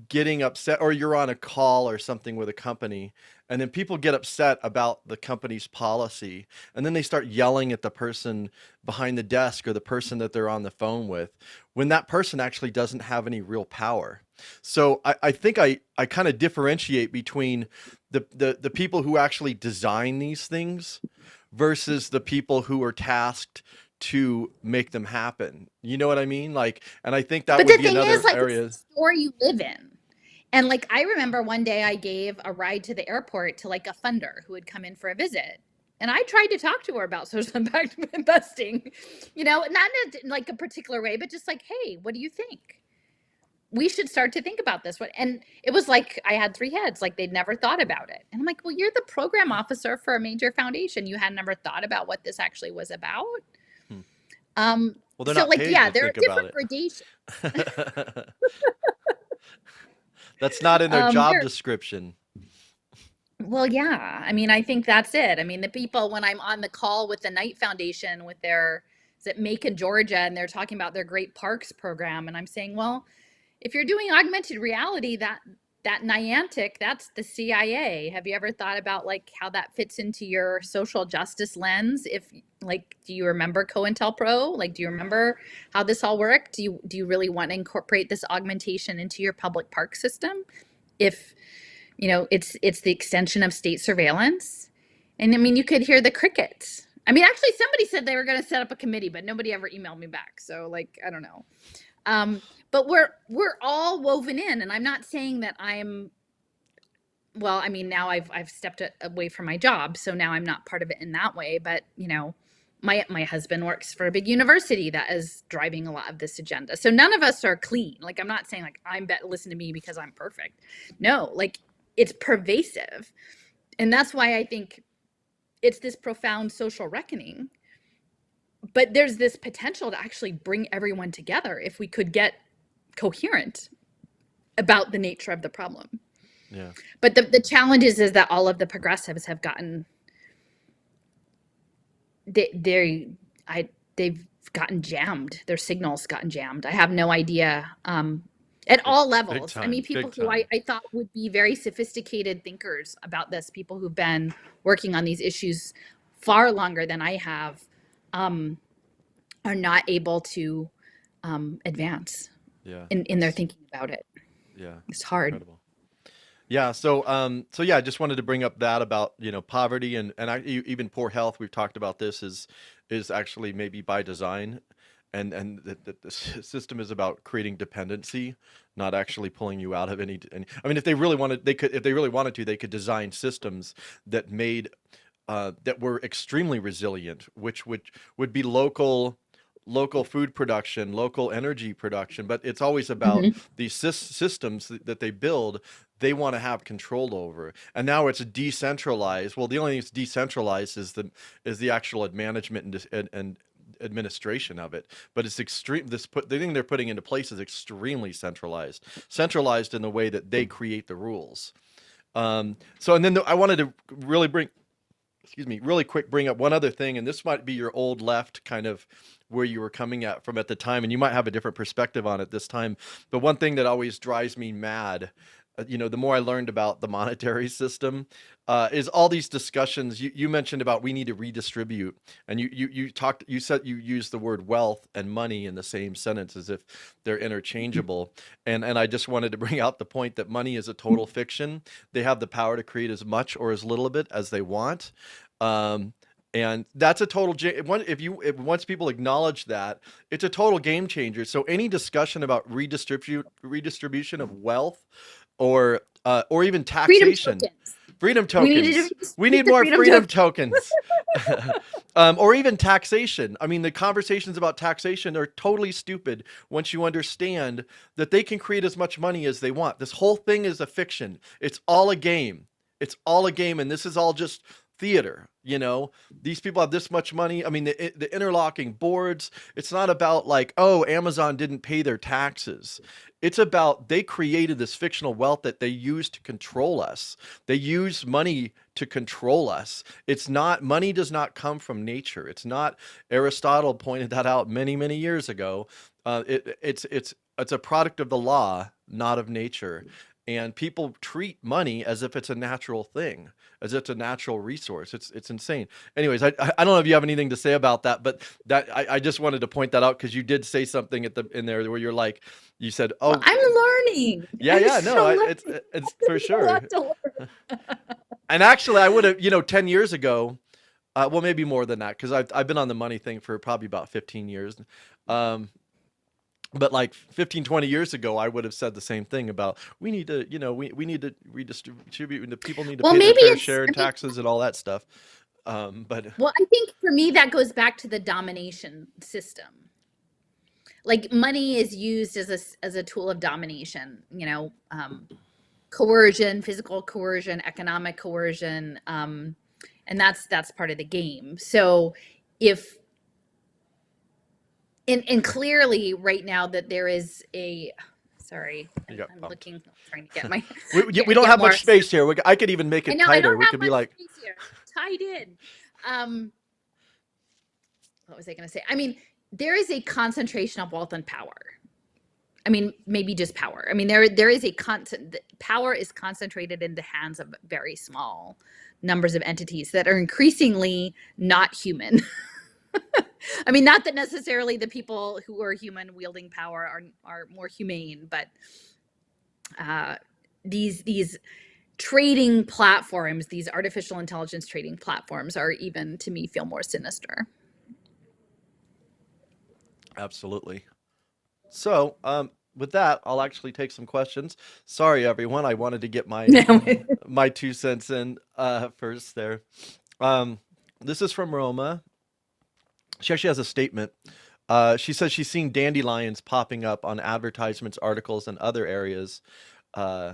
getting upset, or you're on a call or something with a company, and then people get upset about the company's policy, and then they start yelling at the person behind the desk or the person that they're on the phone with, when that person actually doesn't have any real power. So I think I kind of differentiate between the people who actually design these things versus the people who are tasked to make them happen. You know what I mean? And I think that would be another area. It's the store you live in. And I remember one day I gave a ride to the airport to a funder who had come in for a visit. And I tried to talk to her about social impact investing, not in a particular way, but just hey, what do you think? We should start to think about this. And it was I had three heads, they'd never thought about it. And I'm like, well, you're the program officer for a major foundation. You had never thought about what this actually was about. Well, they're So not like, paid yeah, to there are think about different it. gradations. That's not in their job There, description. well, yeah. I mean, I think that's it. I mean, the people when I'm on the call with the Knight Foundation with their is it Macon, Georgia, and they're talking about their Great Parks program, and I'm saying, well, if you're doing augmented reality, that Niantic, that's the CIA. Have you ever thought about like how that fits into your social justice lens? If like, do you remember COINTELPRO? Like, do you remember how this all worked? Do you really want to incorporate this augmentation into your public park system? If it's the extension of state surveillance. And I mean, you could hear the crickets. I mean, actually, somebody said they were going to set up a committee, but nobody ever emailed me back. So, like, I don't know. But we're all woven in, and I'm not saying that I'm. Well, I mean, now I've stepped away from my job, so now I'm not part of it in that way. But my husband works for a big university that is driving a lot of this agenda. So none of us are clean. Like, I'm not saying like listen to me because I'm perfect. No, like it's pervasive, and that's why I think it's this profound social reckoning. But there's this potential to actually bring everyone together if we could get coherent about the nature of the problem. Yeah. But the challenge is that all of the progressives have gotten they've gotten jammed. Their signals gotten jammed. I have no idea. At all Big levels. I mean, time. people Big who I time. thought would be very sophisticated thinkers about this, people who've been working on these issues far longer than I have, are not able to advance Yeah. in their thinking about it. Yeah. It's It's hard. incredible. Yeah, so yeah, I just wanted to bring up that about, poverty and even poor health. We've talked about this is actually maybe by design, and that the system is about creating dependency, not actually pulling you out of any. I mean, if they really wanted, they could, if they really wanted to, they could design systems that made that were extremely resilient, which would be local food production, local energy production, but it's always about Hmm. these systems that they build, they want to have control over. And now it's decentralized. Well, the only thing that's decentralized is the actual management and administration of it. But it's extreme. The thing they're putting into place is extremely centralized in the way that they create the rules. So and then I wanted to really really quick bring up one other thing, and this might be your old left kind of where you were coming at from at the time, and you might have a different perspective on it this time. But one thing that always drives me mad, the more I learned about the monetary system, is all these discussions you mentioned about we need to redistribute, and you said you used the word wealth and money in the same sentence as if they're interchangeable, and I just wanted to bring out the point that money is a total fiction. They have the power to create as much or as little of it as they want. Um, and that's a total if once people acknowledge that, it's a total game changer. So any discussion about redistribution of wealth or even Freedom taxation, tokens. freedom We need to tokens. We distribute need the more freedom freedom token. tokens. Or even taxation. I mean, the conversations about taxation are totally stupid once you understand that they can create as much money as they want. This whole thing is a fiction. It's all a game. It's all a game, and this is all just theater. These people have this much money. I mean, the interlocking boards. It's not about like, oh, Amazon didn't pay their taxes. It's about they created this fictional wealth that they use to control us. They use money to control us. It's not, money does not come from nature. It's not, Aristotle pointed that out many, many years ago. It's a product of the law, not of nature. And people treat money as if it's a natural thing, as if it's a natural resource. It's insane. Anyways, I don't know if you have anything to say about that, but I just wanted to point that out because you did say something in there where you're like, you said, Well, oh, I'm learning. yeah, I'm yeah, no, still learning. it's for There's a sure. lot to learn. And actually, I would have, 10 years ago, well, maybe more than that, because I've been on the money thing for probably about 15 years. Um, but like 15, 20 years ago, I would have said the same thing about we need to, we need to redistribute, and the people need to Well, pay their maybe fair it's, share in I mean, taxes and all that stuff. But well, I think for me, that goes back to the domination system. Like money is used as a tool of domination, coercion, physical coercion, economic coercion, and that's part of the game. So if and clearly right now that there is a, sorry, You got I'm bumped. looking, trying to get my, We don't get have more. much space here. I could even make I it know I tighter. don't We have could be much like, space here. Tied in. What was I going to say? I mean, there is a concentration of wealth and power. I mean, maybe just power. I mean, there is a power is concentrated in the hands of very small numbers of entities that are increasingly not human. I mean, not that necessarily the people who are human wielding power are more humane, but these trading platforms, these artificial intelligence trading platforms, are even, to me, feel more sinister. absolutely. So, with that, I'll actually take some questions. Sorry, everyone. I wanted to get my 2 cents in first there. Um, this is from Roma. She actually has a statement. She says she's seen dandelions popping up on advertisements, articles, and other areas. Uh,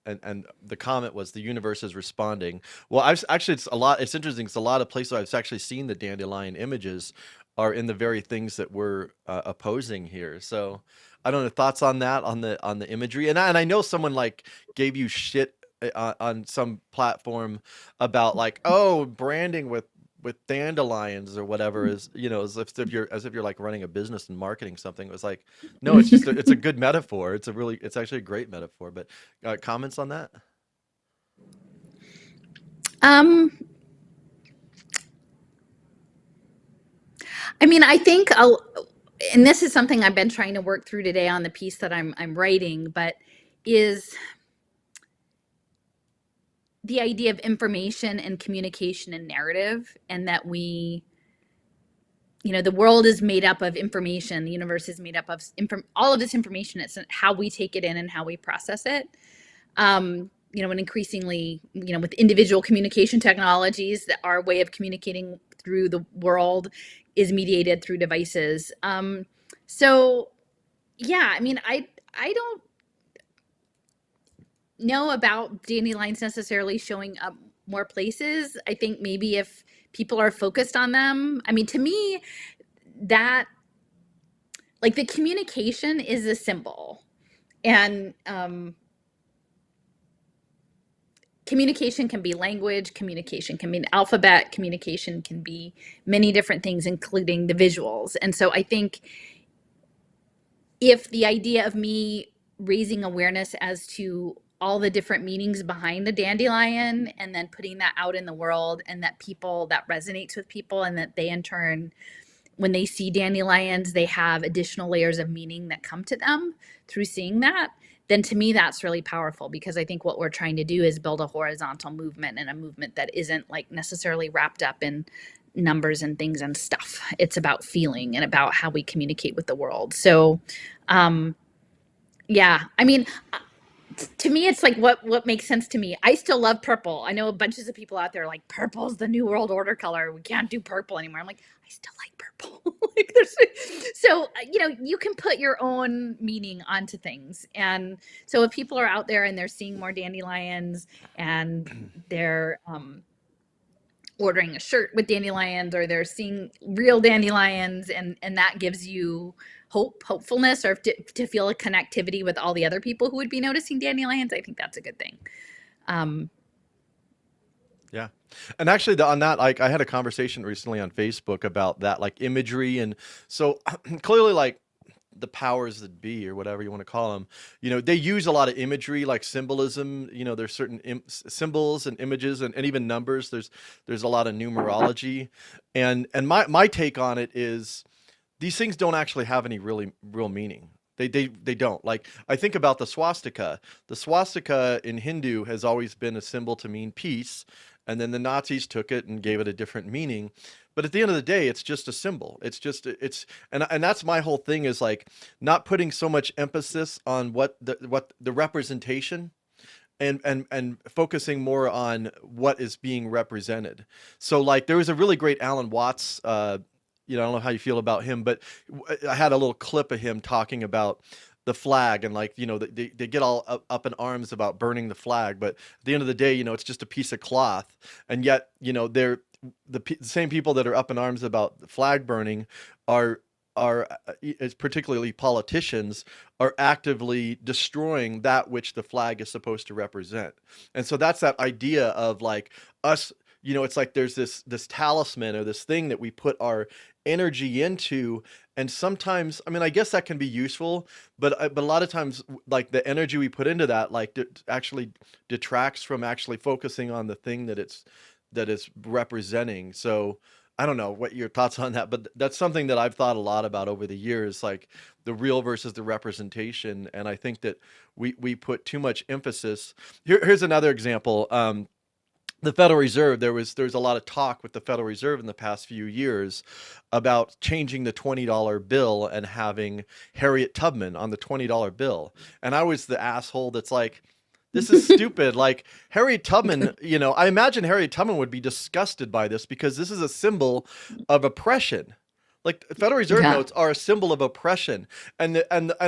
and the comment was the universe is responding. Well, I've actually it's a lot. It's interesting. It's a lot of places I've actually seen the dandelion images are in the very things that we're opposing here. So I don't know, thoughts on that, on the imagery. And I know someone like gave you shit on some platform about like, oh, branding with dandelions or whatever, is, as if you're like running a business and marketing something. It was like, no, it's just it's a good metaphor. It's actually a great metaphor. But comments on that? Um, I mean, I think, and this is something I've been trying to work through today on the piece that I'm writing, but is the idea of information and communication and narrative, and that the world is made up of information, the universe is made up of all of this information. It's how we take it in and how we process it. And increasingly, with individual communication technologies, that our way of communicating through the world is mediated through devices. So yeah, I mean, I don't know about dandelions necessarily showing up more places. I think maybe if people are focused on them, I mean, to me, that, like, the communication is a symbol, and communication can be language, communication can be an alphabet, communication can be many different things, including the visuals. And so I think if the idea of me raising awareness as to all the different meanings behind the dandelion, and then putting that out in the world, and that resonates with people, and that they in turn, when they see dandelions, they have additional layers of meaning that come to them through seeing that, then to me that's really powerful, because I think what we're trying to do is build a horizontal movement, and a movement that isn't like necessarily wrapped up in numbers and things and stuff. It's about feeling and about how we communicate with the world. So yeah, I mean, to me it's like what makes sense to me. I still love purple. I know bunches of people out there like, purple's the new world order color, we can't do purple anymore. I'm like, I still like purple. Like, so you can put your own meaning onto things. And so if people are out there and they're seeing more dandelions, and they're ordering a shirt with dandelions, or they're seeing real dandelions, and that gives you hopefulness, or to feel a connectivity with all the other people who would be noticing dandelions, I think that's a good thing. Yeah. And actually, on that, like, I had a conversation recently on Facebook about that, like, imagery. And so clearly, like, the powers that be, or whatever you want to call them, they use a lot of imagery, like symbolism. There's certain symbols and images, and even numbers. There's a lot of numerology. And my take on it is, these things don't actually have any real meaning. They don't. Like, I think about the swastika. The swastika in Hindu has always been a symbol to mean peace, and then the Nazis took it and gave it a different meaning. But at the end of the day, it's just a symbol. And that's my whole thing, is like, not putting so much emphasis on what the representation, and focusing more on what is being represented. So, like, there was a really great Alan Watts, I don't know how you feel about him, but I had a little clip of him talking about the flag, and, like, they get all up in arms about burning the flag, but at the end of the day, it's just a piece of cloth. And yet, they're the same people that are up in arms about the flag burning are particularly politicians, are actively destroying that which the flag is supposed to represent. And so that's that idea of like us, it's like there's this talisman or this thing that we put our energy into. And sometimes, I mean, I guess that can be useful, but a lot of times, like the energy we put into that, like actually detracts from actually focusing on the thing that it's representing. So I don't know what your thoughts on that, but that's something that I've thought a lot about over the years, like the real versus the representation. And I think that we put too much emphasis. Here's another example. The Federal Reserve, there's a lot of talk with the Federal Reserve in the past few years about changing the $20 bill and having Harriet Tubman on the $20 bill. And I was the asshole that's like, this is stupid. Like Harriet Tubman, I imagine Harriet Tubman would be disgusted by this because this is a symbol of oppression. Like Federal Reserve Yeah. notes are a symbol of oppression, and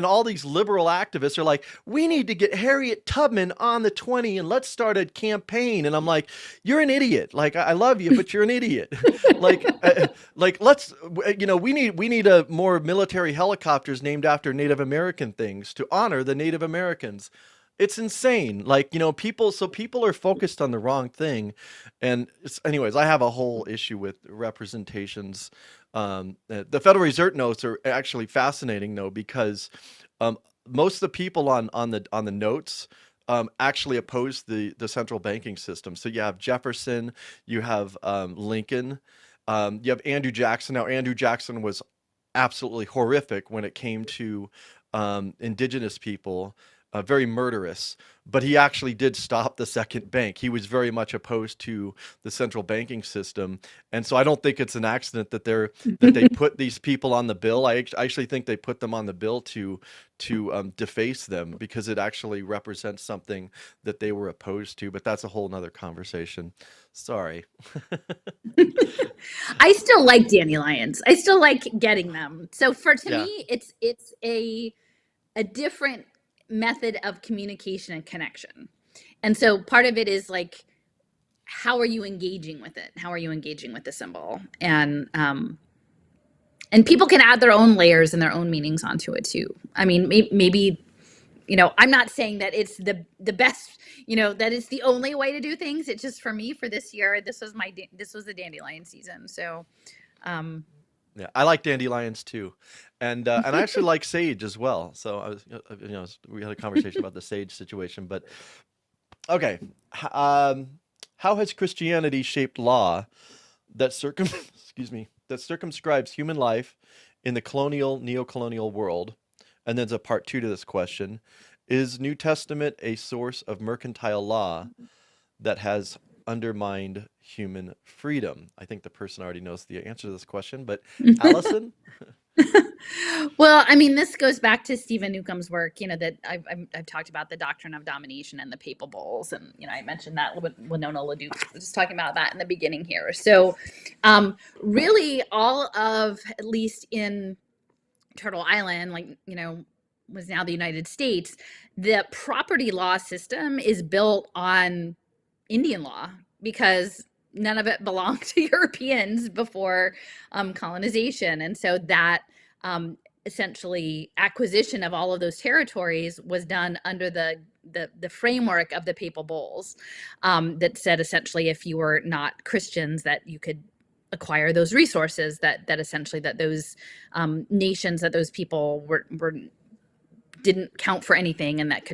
all these liberal activists are like, we need to get Harriet Tubman on the 20 and let's start a campaign. And I'm like, you're an idiot. Like I love you, but you're an idiot. like let's we need a more military helicopters named after Native American things to honor the Native Americans. It's insane. Like, people are focused on the wrong thing. And anyways, I have a whole issue with representations. The Federal Reserve notes are actually fascinating though, because most of the people on the notes actually oppose the central banking system. So you have Jefferson, you have Lincoln, you have Andrew Jackson. Now, Andrew Jackson was absolutely horrific when it came to indigenous people, very murderous, but he actually did stop the second bank. He was very much opposed to the central banking system. And so I don't think it's an accident that they put these people on the bill. I actually think they put them on the bill to deface them because it actually represents something that they were opposed to. But that's a whole nother conversation. Sorry. I still like dandelions. I still like getting them. So to Yeah. me, it's a different method of communication and connection. And so part of it is like, how are you engaging with it? How are you engaging with the symbol? And people can add their own layers and their own meanings onto it too. I mean, maybe I'm not saying that it's the best, that it's the only way to do things. It's just for me, for this year, this was the dandelion season. So Yeah, I like dandelions too, and I actually like sage as well. So we had a conversation about the sage situation, but okay, how has Christianity shaped law that excuse me, that circumscribes human life in the colonial, neo-colonial world? And then there's a part two to this question: is New Testament a source of mercantile law that has undermined human freedom? I think the person already knows the answer to this question, but Allison? well, I mean, this goes back to Stephen Newcomb's work, that I've talked about the doctrine of domination and the papal bulls. And, I mentioned that with Winona LaDuke was just talking about that in the beginning here. So really all of, at least in Turtle Island, was now the United States, the property law system is built on Indian law because none of it belonged to Europeans before colonization. And so that essentially acquisition of all of those territories was done under the framework of the papal bulls that said essentially if you were not Christians that you could acquire those resources that essentially that those nations, that those people were didn't count for anything and that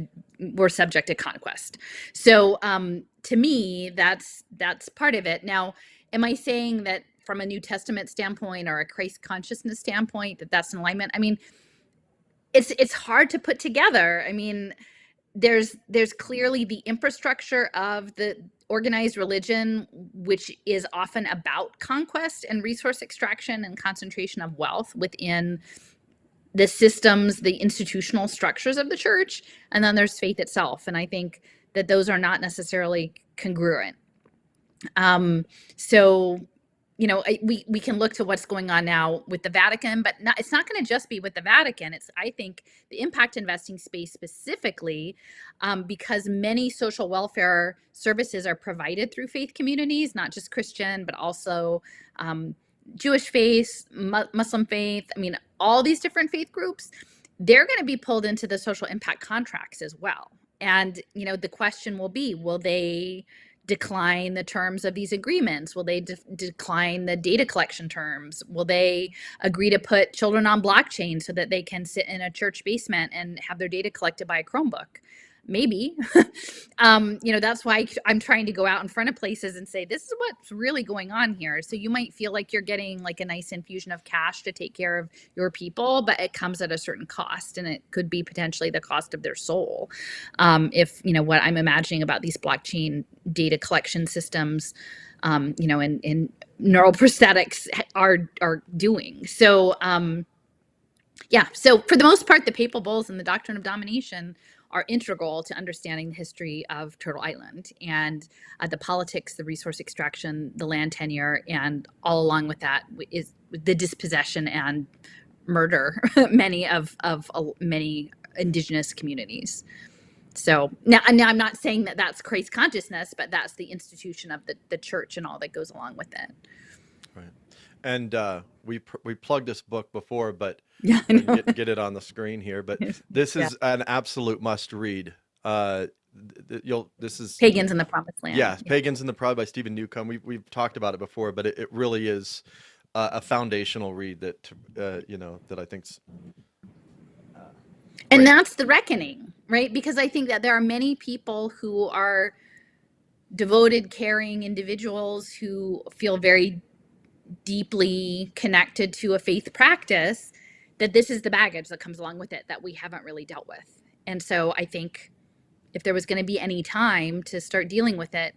were subject to conquest. So to me, that's part of it. Now, am I saying that from a New Testament standpoint or a Christ consciousness standpoint that's in alignment? I mean, it's hard to put together. I mean, there's clearly the infrastructure of the organized religion, which is often about conquest and resource extraction and concentration of wealth within the systems, the institutional structures of the church, and then there's faith itself. And I think that those are not necessarily congruent. So, we can look to what's going on now with the Vatican, but it's not going to just be with the Vatican. It's, I think, the impact investing space specifically, because many social welfare services are provided through faith communities, not just Christian, but also Jewish faith, Muslim faith, I mean, all these different faith groups, they're going to be pulled into the social impact contracts as well. And, you know, the question will be, will they decline the terms of these agreements? Will they decline the data collection terms? Will they agree to put children on blockchain so that they can sit in a church basement and have their data collected by a Chromebook? Maybe. You know, that's why I'm trying to go out in front of places and say, this is what's really going on here. So you might feel like you're getting like a nice infusion of cash to take care of your people, but it comes at a certain cost, and it could be potentially the cost of their soul. If, you know, what I'm imagining about these blockchain data collection systems, you know, and neural prosthetics are doing. So, yeah, so for the most part, the papal bulls and the doctrine of domination are integral to understanding the history of Turtle Island and the politics, the resource extraction, the land tenure, and all along with that is the dispossession and murder many of many indigenous communities. So now I'm not saying that that's Christ consciousness, but that's the institution of the church and all that goes along with it. Right. And we plugged this book before, but Yeah, I know. get it on the screen here. But this is an absolute must read. This is Pagans in the Promised Land. Yeah, Pagans in the Proud by Stephen Newcomb. We've talked about it before, but it really is a foundational read that you know, that I think's and that's the reckoning, right? Because I think that there are many people who are devoted, caring individuals who feel very deeply connected to a faith practice, that this is the baggage that comes along with it that we haven't really dealt with. And so I think if there was going to be any time to start dealing with it,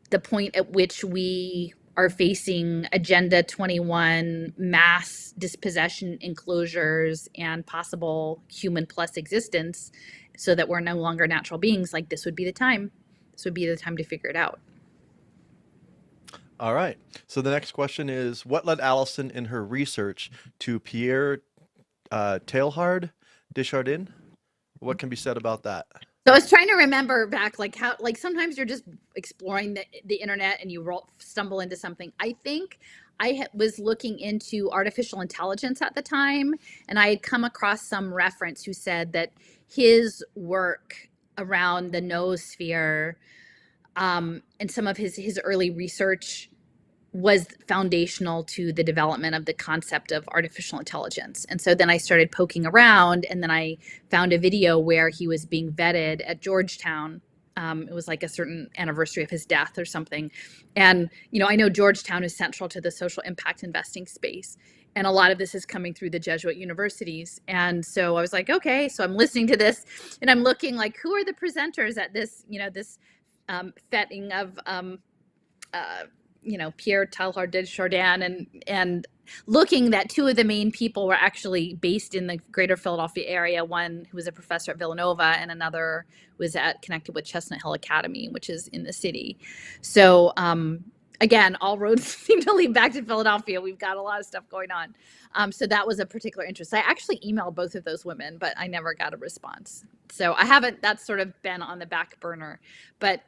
the point at which we are facing Agenda 21 mass dispossession, enclosures, and possible human plus existence so that we're no longer natural beings, like this would be the time. This would be the time to figure it out. All right. So the next question is, what led Alison in her research to Pierre Teilhard Desjardins? What can be said about that? So I was trying to remember back, like how, like sometimes you're just exploring the internet and you stumble into something. I think I was looking into artificial intelligence at the time, and I had come across some reference who said that his work around the noosphere and some of his early research was foundational to the development of the concept of artificial intelligence. And so then I started poking around, and then I found a video where he was being vetted at Georgetown. It was like a certain anniversary of his death or something. And, you know, I know Georgetown is central to the social impact investing space. And a lot of this is coming through the Jesuit universities. And so I was like, okay, so I'm listening to this and I'm looking like, who are the presenters at this, you know, this fetting of, you know, Pierre Teilhard Desjardins, and looking that two of the main people were actually based in the greater Philadelphia area, one who was a professor at Villanova and another was connected with Chestnut Hill Academy, which is in the city. So again, all roads seem to lead back to Philadelphia. We've got a lot of stuff going on. So that was a particular interest. I actually emailed both of those women, but I never got a response. So I haven't, that's sort of been on the back burner. But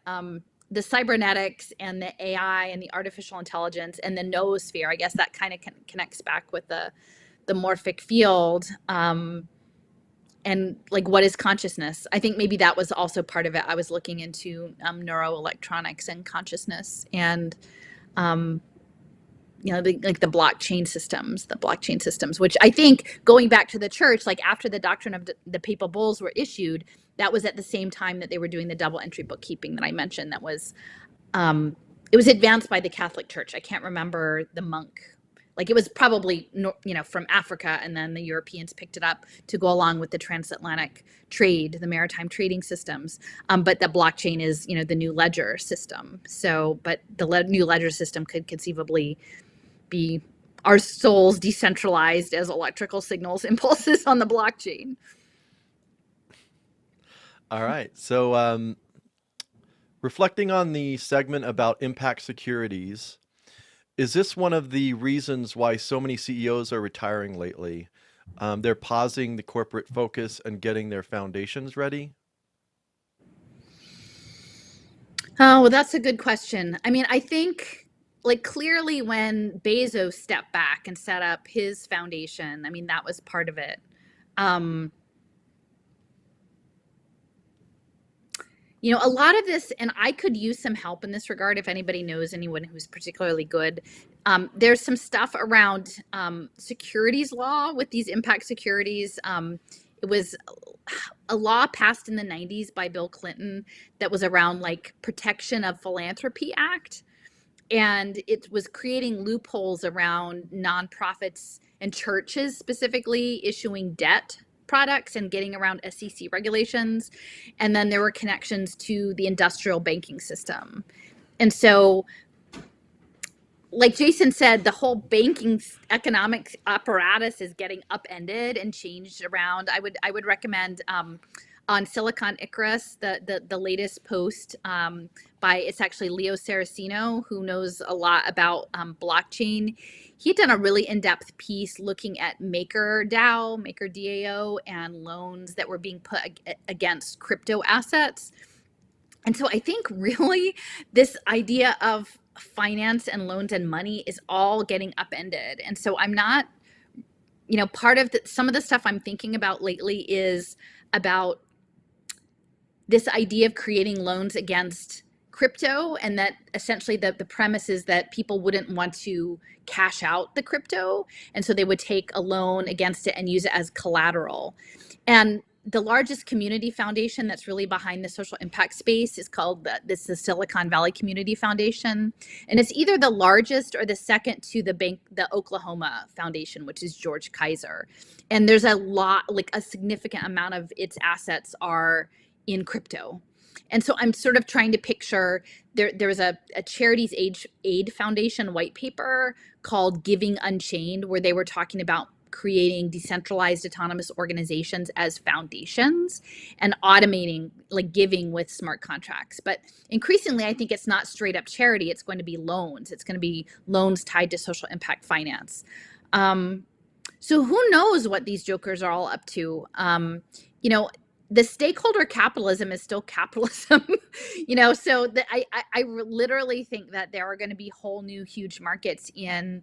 the cybernetics and the AI and the artificial intelligence and the noosphere, I guess that kind of connects back with the morphic field. And like, what is consciousness? I think maybe that was also part of it. I was looking into neuroelectronics and consciousness, and you know, like the blockchain systems, which I think, going back to the church, like after the doctrine of the papal bulls were issued, that was at the same time that they were doing the double entry bookkeeping that I mentioned. That was, it was advanced by the Catholic Church. I can't remember the monk. Like it was probably, you know, from Africa, and then the Europeans picked it up to go along with the transatlantic trade, the maritime trading systems. But the blockchain is, you know, the new ledger system. So, but the new ledger system could conceivably be our souls decentralized as electrical signals, impulses on the blockchain. All right. So reflecting on the segment about impact securities, is this one of the reasons why so many CEOs are retiring lately? They're pausing the corporate focus and getting their foundations ready? Oh, well, that's a good question. I mean, I think like clearly when Bezos stepped back and set up his foundation, I mean, that was part of it. You know, a lot of this, and I could use some help in this regard if anybody knows anyone who's particularly good. There's some stuff around securities law with these impact securities. It was a law passed in the 90s by Bill Clinton that was around like Protection of Philanthropy Act. And it was creating loopholes around nonprofits and churches specifically issuing debt products and getting around SEC regulations. And then there were connections to the industrial banking system. And so, like Jason said, the whole banking economic apparatus is getting upended and changed around. I would recommend on Silicon Icarus, the latest post by, it's actually Leo Saraceno, who knows a lot about blockchain. He had done a really in-depth piece looking at MakerDAO, MakerDAO, and loans that were being put against crypto assets. And so I think really this idea of finance and loans and money is all getting upended. And so I'm not, you know, part of some of the stuff I'm thinking about lately is about this idea of creating loans against crypto, and that essentially the premise is that people wouldn't want to cash out the crypto, and so they would take a loan against it and use it as collateral. And the largest community foundation that's really behind the social impact space is called the Silicon Valley Community Foundation, and it's either the largest or the second to the Oklahoma Foundation, which is George Kaiser. And there's a lot, like a significant amount of its assets are in crypto. And so I'm sort of trying to picture, there's a Charities Aid Foundation white paper called Giving Unchained, where they were talking about creating decentralized autonomous organizations as foundations and automating like giving with smart contracts. But increasingly, I think it's not straight up charity. It's going to be loans. It's going to be loans tied to social impact finance. So who knows what these jokers are all up to? You know, the stakeholder capitalism is still capitalism, you know, so I literally think that there are going to be whole new huge markets in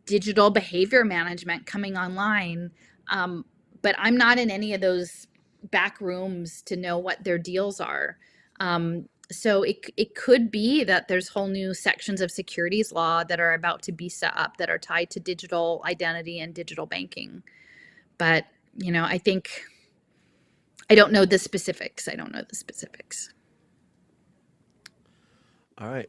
digital behavior management coming online. But I'm not in any of those back rooms to know what their deals are. So it could be that there's whole new sections of securities law that are about to be set up that are tied to digital identity and digital banking. But, you know, I think, I don't know the specifics. I don't know the specifics. All right.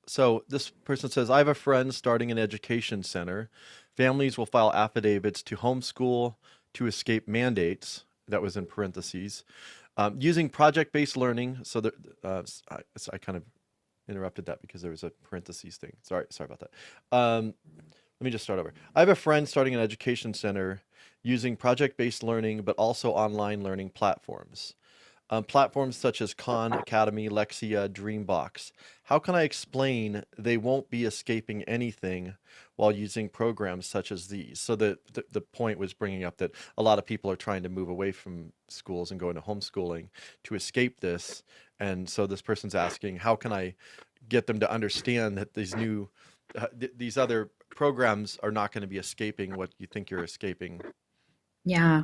So this person says, I have a friend starting an education center. Families will file affidavits to homeschool to escape mandates. That was in parentheses. Using project-based learning. So that I kind of interrupted that because there was a parentheses thing. Sorry about that. Let me just start over. I have a friend starting an education center using project-based learning, but also online learning platforms. Platforms such as Khan Academy, Lexia, Dreambox. How can I explain they won't be escaping anything while using programs such as these? So the point was bringing up that a lot of people are trying to move away from schools and go into homeschooling to escape this. And so this person's asking, how can I get them to understand that these new, these other programs are not going to be escaping what you think you're escaping? Yeah.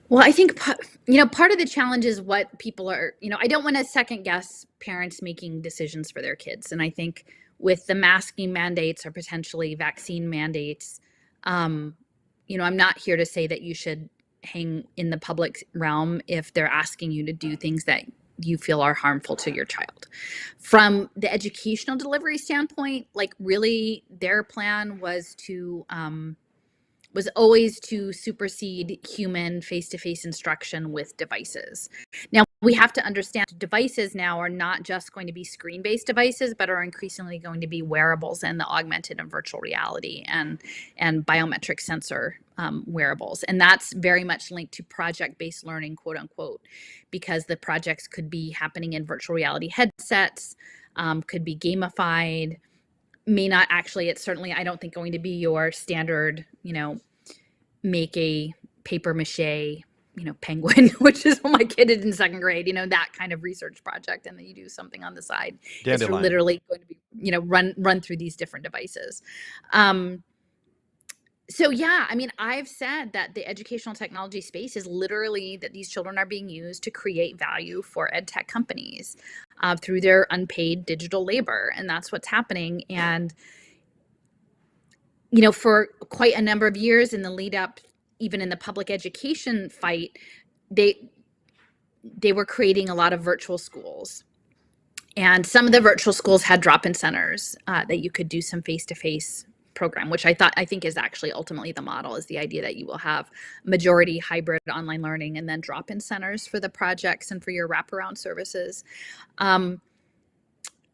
Well, I think, you know, part of the challenge is what people are, you know, I don't want to second guess parents making decisions for their kids. And I think with the masking mandates or potentially vaccine mandates, you know, I'm not here to say that you should hang in the public realm if they're asking you to do things that you feel are harmful to your child. From the educational delivery standpoint, like really their plan was to, was always to supersede human face-to-face instruction with devices. Now, we have to understand devices now are not just going to be screen-based devices, but are increasingly going to be wearables and the augmented and virtual reality and biometric sensor wearables. And that's very much linked to project-based learning, quote unquote, because the projects could be happening in virtual reality headsets, could be gamified, may not actually, it's certainly, I don't think, going to be your standard, you know, make a paper mache Penguin, which is what my kid did in second grade, that kind of research project. And then you do something on the side. It's Dandelions. literally going to be, run through these different devices. So yeah, I mean, I've said that the educational technology space is literally that these children are being used to create value for ed tech companies through their unpaid digital labor. And that's what's happening. And, for quite a number of years in the lead up, even in the public education fight, they were creating a lot of virtual schools. And some of the virtual schools had drop-in centers that you could do some face-to-face program, which I think is actually ultimately the model, is the idea that you will have majority hybrid online learning and then drop-in centers for the projects and for your wraparound services.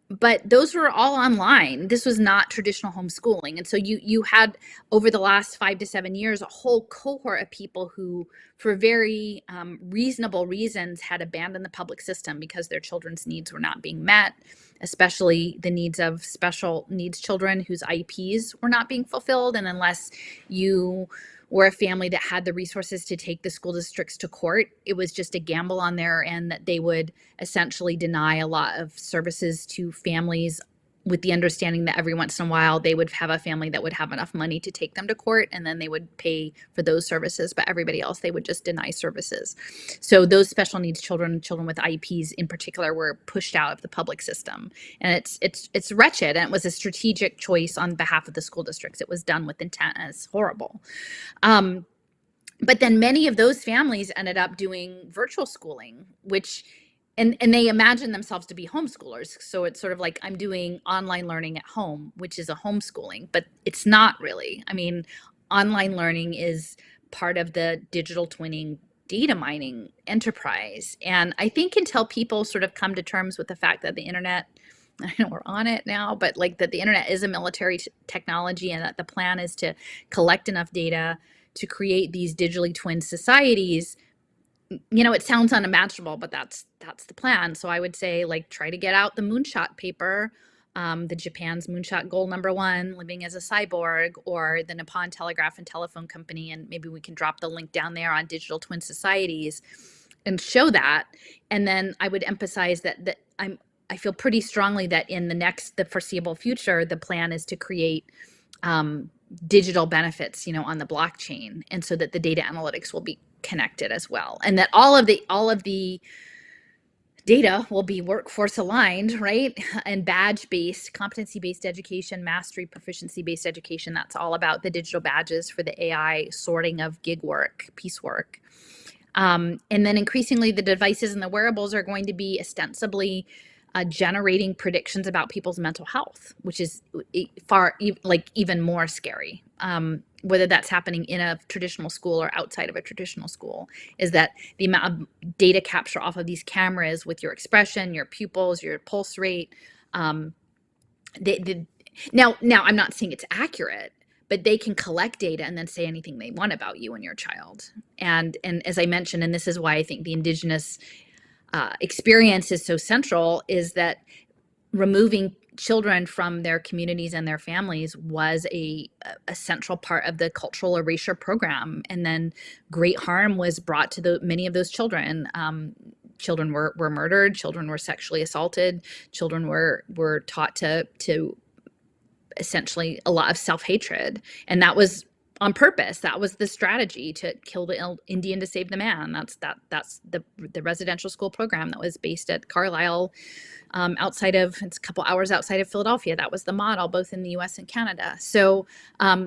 But those were all online. This was not traditional homeschooling. And so you had, over the last 5 to 7 years, a whole cohort of people who, for very reasonable reasons, had abandoned the public system because their children's needs were not being met, especially the needs of special needs children whose IEPs were not being fulfilled. And unless you were a family that had the resources to take the school districts to court, it was just a gamble on their end that they would essentially deny a lot of services to families, with the understanding that every once in a while they would have a family that would have enough money to take them to court, and then they would pay for those services, but everybody else they would just deny services. So those special needs children with IEPs in particular, were pushed out of the public system. And it's wretched, and it was a strategic choice on behalf of the school districts. It was done with intent, and it's horrible. But then many of those families ended up doing virtual schooling, which and they imagine themselves to be homeschoolers. So it's sort of like, I'm doing online learning at home, which is a homeschooling, but it's not really. I mean, online learning is part of the digital twinning data mining enterprise. And I think until people sort of come to terms with the fact that the internet, I know we're on it now, but like that the internet is a military technology, and that the plan is to collect enough data to create these digitally twinned societies, it sounds unimaginable, but that's the plan. So I would say, like, try to get out the moonshot paper, the Japan's moonshot goal #1, living as a cyborg, or the Nippon Telegraph and Telephone Company, and maybe we can drop the link down there on digital twin societies and show that. And then I would emphasize that I feel pretty strongly that in the foreseeable future, the plan is to create digital benefits, on the blockchain, and so that the data analytics will be connected as well, and that all of the data will be workforce aligned, right? And badge based, competency based education, mastery, proficiency based education. That's all about the digital badges for the AI sorting of gig work, piecework. And then increasingly, the devices and the wearables are going to be ostensibly generating predictions about people's mental health, which is even more scary. Whether that's happening in a traditional school or outside of a traditional school, is that the amount of data capture off of these cameras with your expression, your pupils, your pulse rate. Now I'm not saying it's accurate, but they can collect data and then say anything they want about you and your child. And as I mentioned, and this is why I think the indigenous experience is so central, is that removing children from their communities and their families was a central part of the cultural erasure program. And then great harm was brought to many of those children. Children were murdered, children were sexually assaulted, children were taught to essentially a lot of self-hatred. And that was on purpose. That was the strategy, to kill the Indian to save the man. That's the residential school program that was based at Carlisle, it's a couple hours outside of Philadelphia. That was the model, both in the US and Canada. So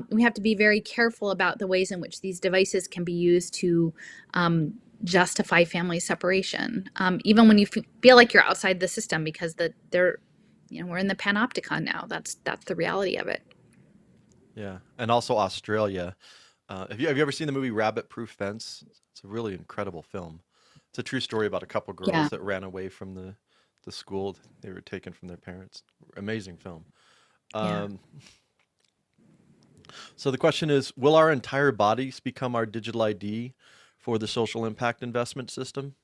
we have to be very careful about the ways in which these devices can be used to justify family separation, even when you feel like you're outside the system, because we're in the panopticon now. That's the reality of it. Yeah, and also Australia. Have you ever seen the movie Rabbit Proof Fence? It's a really incredible film. It's a true story about a couple girls that ran away from the school they were taken from their parents. Amazing film. So the question is, will our entire bodies become our digital ID for the social impact investment system?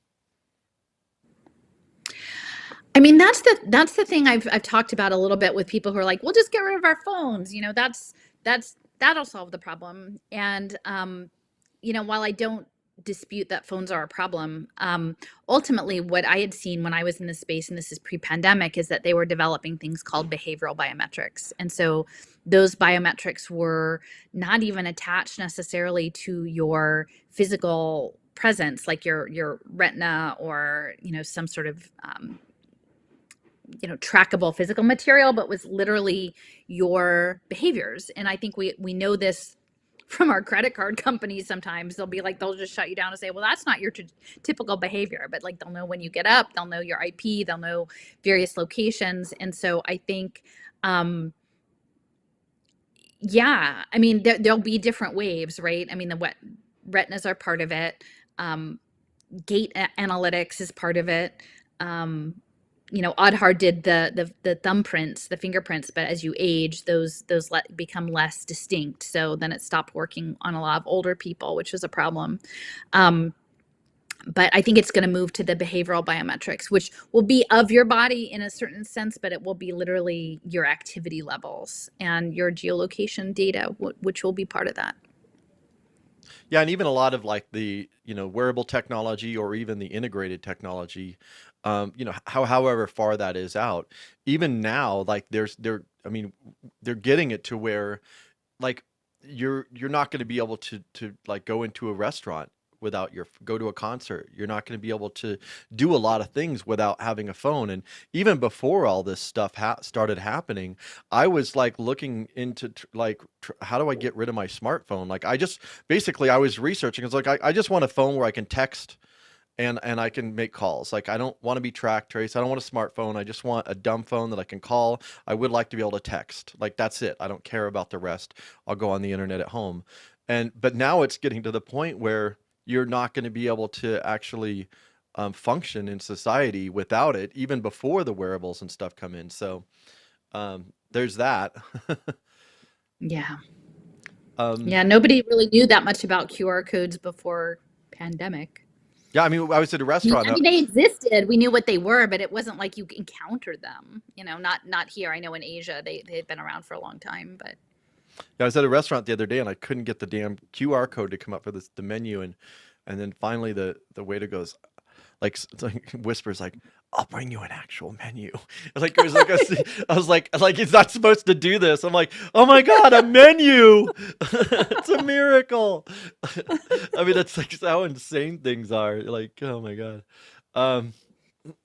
I mean, that's the thing I've talked about a little bit with people who are like, we'll just get rid of our phones. That'll solve the problem. And while I don't dispute that phones are a problem. Ultimately, what I had seen when I was in this space, and this is pre-pandemic, is that they were developing things called behavioral biometrics. And so those biometrics were not even attached necessarily to your physical presence, like your retina or, some sort of trackable physical material, but was literally your behaviors. And I think we know this from our credit card companies. Sometimes they'll just shut you down and say, well, that's not your typical behavior, but like they'll know when you get up, they'll know your IP, they'll know various locations. And so I think yeah, I mean, there'll be different waves, right? I mean, the retinas are part of it. Gait analytics is part of it. Aadhaar did the thumbprints, the fingerprints, but as you age, those become less distinct. So then it stopped working on a lot of older people, which was a problem. But I think it's going to move to the behavioral biometrics, which will be of your body in a certain sense, but it will be literally your activity levels and your geolocation data, which will be part of that. Yeah, and even a lot of like the, wearable technology or even the integrated technology, however far that is out, even now, like I mean, they're getting it to where like you're not going to be able to like go into a restaurant without go to a concert. You're not going to be able to do a lot of things without having a phone. And even before all this stuff started happening, I was like looking into how do I get rid of my smartphone? Like I was researching. It's like I just want a phone where I can text and I can make calls. Like I don't want to be track traced. I don't want a smartphone. I just want a dumb phone that I can call. I would like to be able to text. Like that's it. I don't care about the rest. I'll go on the internet at home. But now it's getting to the point where you're not going to be able to actually function in society without it, even before the wearables and stuff come in. So there's that. Yeah. Yeah, nobody really knew that much about QR codes before pandemic. Yeah, I mean, I was at a restaurant. I mean, they existed. We knew what they were, but it wasn't like you encountered them. Not here. I know in Asia they had been around for a long time, but. Yeah, I was at a restaurant the other day and I couldn't get the damn QR code to come up for the menu, and then finally the waiter goes like whispers like, "I'll bring you an actual menu." Like it was like I was like it's not supposed to do this. I'm like, oh my god, a menu! It's a miracle. I mean, that's like how insane things are. Like, oh my god.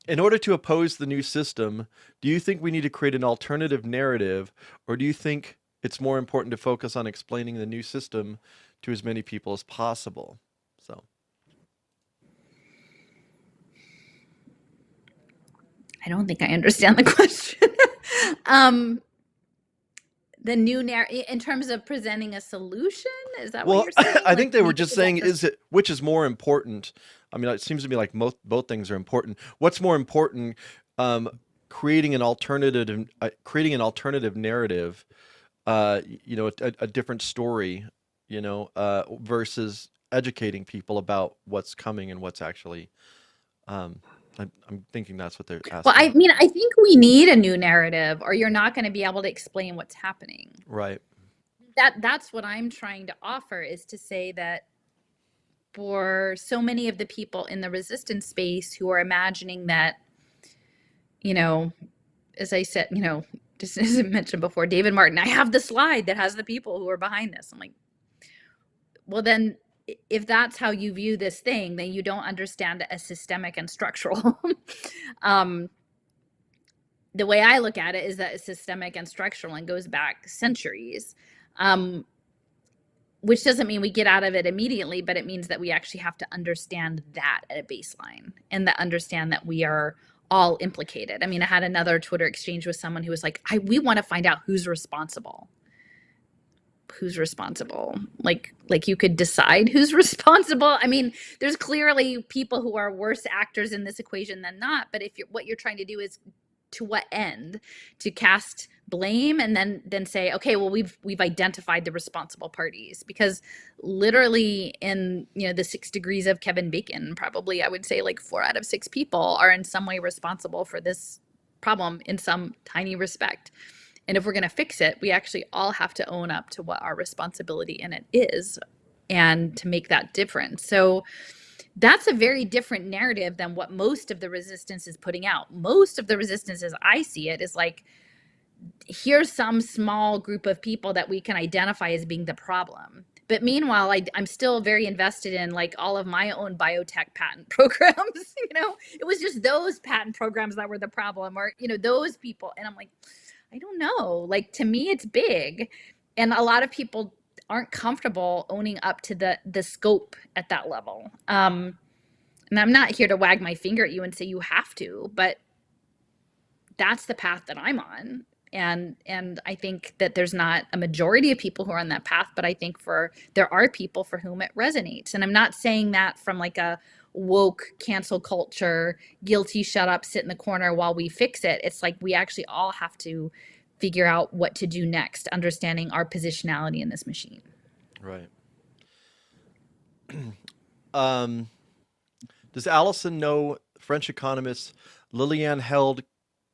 In order to oppose the new system, do you think we need to create an alternative narrative, or do you think it's more important to focus on explaining the new system to as many people as possible? So I don't think I understand the question. The new narrative in terms of presenting a solution, is that what you're saying? I think they were just saying, which is more important? I mean, it seems to me like both things are important. What's more important, creating an alternative narrative, a different story, versus educating people about what's coming and what's actually. I'm thinking that's what they're asking. Well, I mean, I think we need a new narrative, or you're not going to be able to explain what's happening. Right. That's what I'm trying to offer, is to say that for so many of the people in the resistance space who are imagining that, as I said, just as I mentioned before, David Martin, I have the slide that has the people who are behind this. I'm like, well, then if that's how you view this thing, then you don't understand it as systemic and structural. The way I look at it is that it's systemic and structural and goes back centuries, which doesn't mean we get out of it immediately, but it means that we actually have to understand that at a baseline, and that understand that we are all implicated. I mean, I had another Twitter exchange with someone who was like, we want to find out who's responsible. Who's responsible? Like you could decide who's responsible. I mean, there's clearly people who are worse actors in this equation than not, but what you're trying to do is, to what end? To cast blame and then say, okay, well, we've identified the responsible parties, because literally in the 6 degrees of Kevin Bacon, probably I would say like 4 out of 6 people are in some way responsible for this problem in some tiny respect. And if we're going to fix it, we actually all have to own up to what our responsibility in it is. and to make that difference. So that's a very different narrative than what most of the resistance is putting out. Most of the resistance, as I see it, is like, here's some small group of people that we can identify as being the problem. But meanwhile, I'm still very invested in like all of my own biotech patent programs. It was just those patent programs that were the problem, or, those people. And I'm like, I don't know. Like, to me, it's big. And a lot of people aren't comfortable owning up to the scope at that level. And I'm not here to wag my finger at you and say you have to, but that's the path that I'm on. And I think that there's not a majority of people who are on that path, but I think there are people for whom it resonates. And I'm not saying that from like a woke cancel culture, guilty, shut up, sit in the corner while we fix it. It's like we actually all have to figure out what to do next, understanding our positionality in this machine. Right. Does Alison know French economist Liliane Held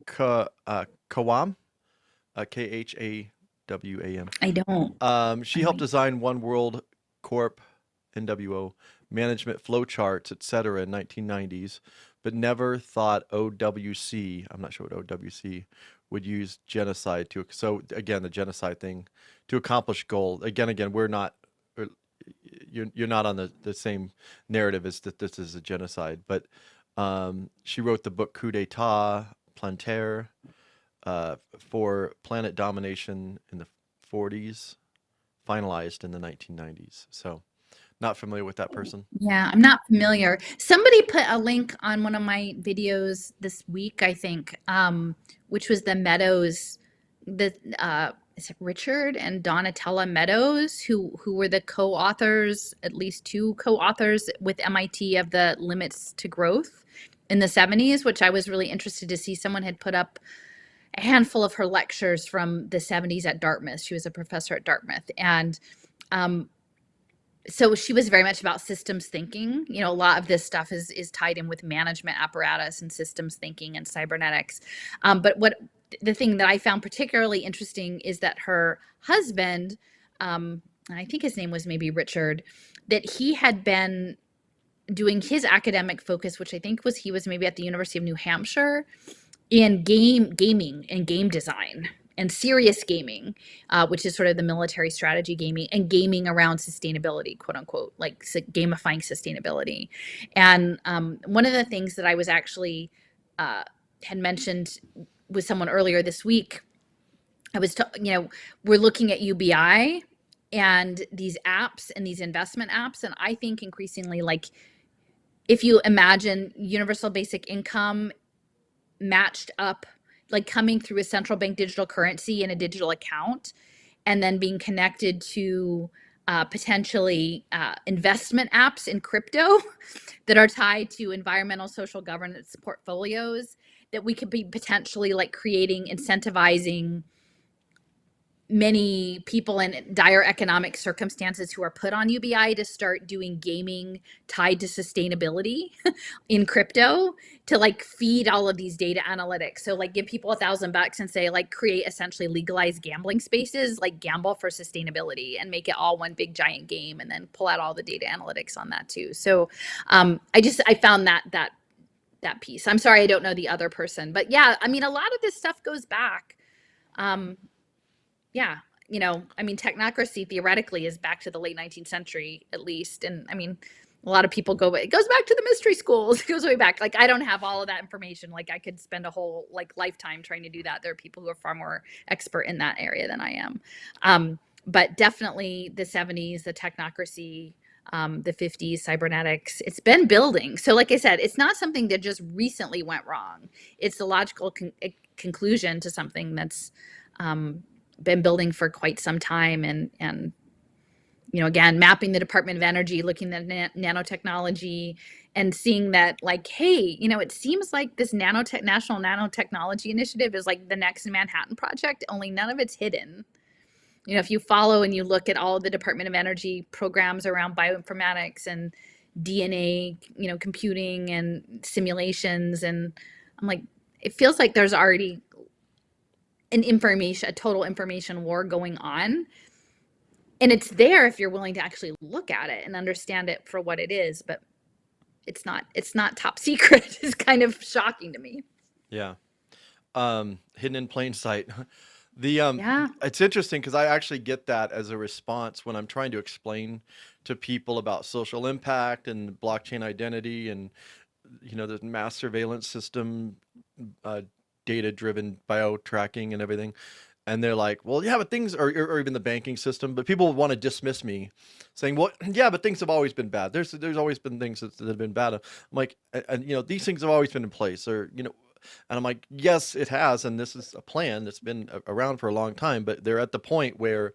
Kawam? Khawam. I don't. She helped design One World Corp, NWO, management flowcharts, etc. in 1990s, but never thought OWC, I'm not sure what OWC, would use genocide to, so again, the genocide thing, to accomplish goal. Again, we're not, you're not on the same narrative as that this is a genocide, but she wrote the book Coup d'etat planetaire, for planet domination in the 40s, finalized in the 1990s. So not familiar with that person. Yeah, I'm not familiar. Somebody put a link on one of my videos this week, I think, which was the Meadows, is it Richard and Donatella Meadows, who were the co-authors, at least two co-authors with MIT of the Limits to Growth in the 70s, which I was really interested to see. Someone had put up a handful of her lectures from the 70s at Dartmouth. She was a professor at Dartmouth. And so she was very much about systems thinking. A lot of this stuff is tied in with management apparatus and systems thinking and cybernetics. But the thing that I found particularly interesting is that her husband, I think his name was maybe Richard, that he had been doing his academic focus, which I think he was maybe at the University of New Hampshire, in gaming and game design and serious gaming, which is sort of the military strategy gaming, and gaming around sustainability, quote unquote, like gamifying sustainability. And one of the things that I was actually had mentioned with someone earlier this week, I was, we're looking at UBI and these apps and these investment apps. And I think increasingly, like, if you imagine universal basic income matched up, like coming through a central bank digital currency in a digital account, and then being connected to potentially investment apps in crypto that are tied to environmental social governance portfolios, that we could be potentially like creating, incentivizing many people in dire economic circumstances who are put on UBI to start doing gaming tied to sustainability in crypto, to like feed all of these data analytics. So like give people $1,000 and say like create essentially legalized gambling spaces, like gamble for sustainability, and make it all one big giant game, and then pull out all the data analytics on that too. So I found that piece. I'm sorry I don't know the other person, but yeah, I mean, a lot of this stuff goes back. Yeah, technocracy theoretically is back to the late 19th century at least. And I mean, a lot of people it goes back to the mystery schools. It goes way back. Like, I don't have all of that information. Like, I could spend a whole like lifetime trying to do that. There are people who are far more expert in that area than I am. But definitely the 70s, the technocracy, the 50s, cybernetics, it's been building. So like I said, it's not something that just recently went wrong. It's the logical conclusion to something that's been building for quite some time. And again, mapping the Department of Energy, looking at nanotechnology, and seeing that like, hey, it seems like this National Nanotechnology Initiative is like the next Manhattan Project, only none of it's hidden. If you follow and you look at all of the Department of Energy programs around bioinformatics and DNA, computing and simulations, and I'm like, it feels like there's already a total information war going on. And it's there if you're willing to actually look at it and understand it for what it is, but it's not top secret. It's kind of shocking to me. Yeah. Hidden in plain sight. The Yeah. it's interesting because I actually get that as a response when I'm trying to explain to people about social impact and blockchain identity and the mass surveillance system, uh, data driven bio tracking and everything. And they're like, well, yeah, but things or even the banking system, but people want to dismiss me saying, well, yeah, but things have always been bad. There's always been things that have been bad. I'm like, and these things have always been in place or, and I'm like, yes, it has. And this is a plan that's been around for a long time, but they're at the point where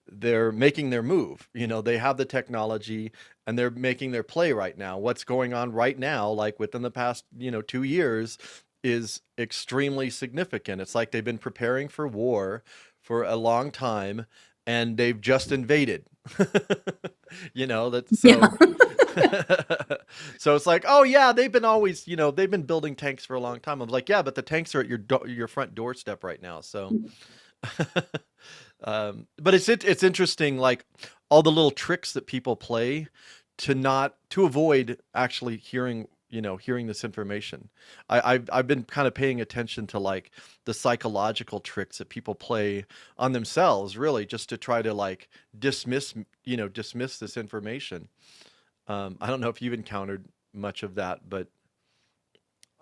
they're making their move. They have the technology and they're making their play right now. What's going on right now, like within the past, 2 years, is extremely significant. It's like they've been preparing for war for a long time and they've just invaded. That Yeah. so so it's like, oh yeah, they've been always, they've been building tanks for a long time. I'm like, yeah, but the tanks are at your front doorstep right now. So but it's interesting, like all the little tricks that people play to avoid actually hearing this information. I've been kind of paying attention to like the psychological tricks that people play on themselves, really, just to try to like dismiss this information. I don't know if you've encountered much of that, but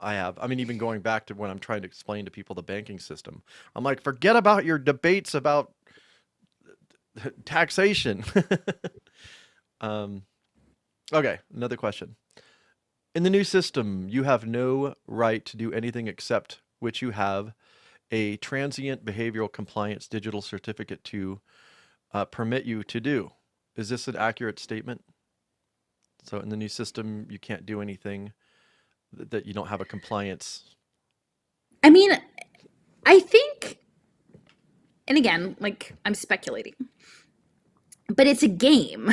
I have. I mean, even going back to when I'm trying to explain to people the banking system, I'm like, forget about your debates about taxation. um, okay, another question. In the new system, you have no right to do anything except which you have a transient behavioral compliance digital certificate to permit you to do. Is this an accurate statement? So in the new system, you can't do anything that you don't have a compliance. I mean, I think, and again, like I'm speculating, but it's a game.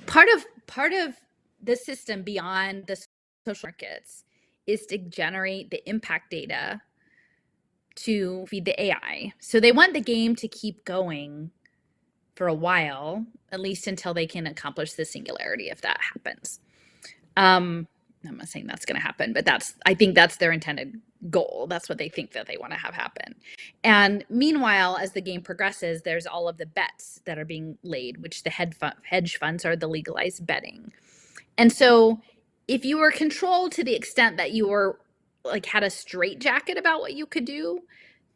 part of the system beyond the social markets is to generate the impact data to feed the AI. So they want the game to keep going for a while, at least until they can accomplish the singularity, if that happens. I'm not saying that's going to happen, but I think that's their intended goal. That's what they think that they want to have happen. And meanwhile, as the game progresses, there's all of the bets that are being laid, which the hedge funds are the legalized betting. And so if you were controlled to the extent that you were like had a straitjacket about what you could do,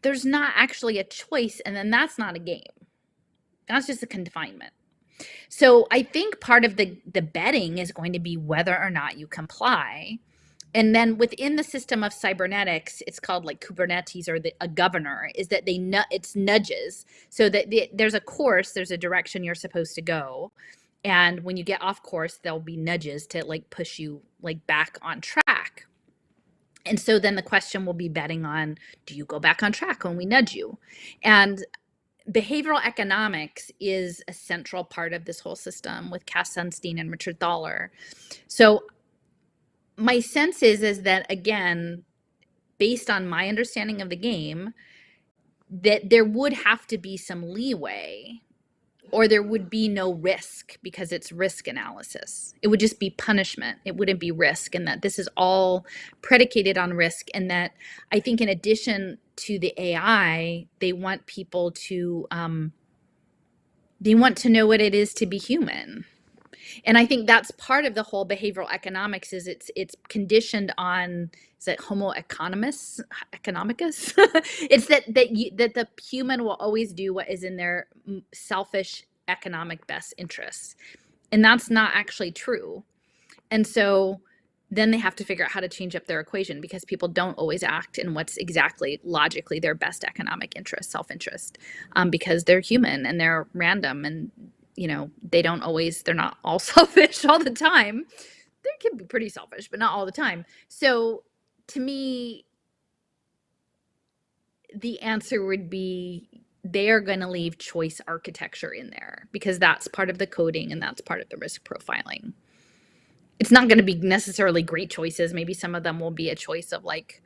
there's not actually a choice. And then that's not a game. That's just a confinement. So I think part of the betting is going to be whether or not you comply. And then within the system of cybernetics, it's called like Kubernetes or a governor, is that it's nudges. So that there's a course, there's a direction you're supposed to go. And when you get off course, there'll be nudges to like push you like back on track. And so then the question will be betting on, do you go back on track when we nudge you? And behavioral economics is a central part of this whole system with Cass Sunstein and Richard Thaler. So my sense is that, again, based on my understanding of the game, that there would have to be some leeway or there would be no risk because it's risk analysis. It would just be punishment. It wouldn't be risk, and that this is all predicated on risk. And that I think in addition to the AI, they want people to know what it is to be human. And I think that's part of the whole behavioral economics is it's conditioned on, is it homo economicus? It's that the human will always do what is in their selfish economic best interests. And that's not actually true. And so then they have to figure out how to change up their equation because people don't always act in what's exactly logically their best economic interest, self-interest, because they're human and they're random and they're not all selfish all the time. They can be pretty selfish, but not all the time. So to me, the answer would be they are going to leave choice architecture in there because that's part of the coding and that's part of the risk profiling. It's not going to be necessarily great choices. Maybe some of them will be a choice of like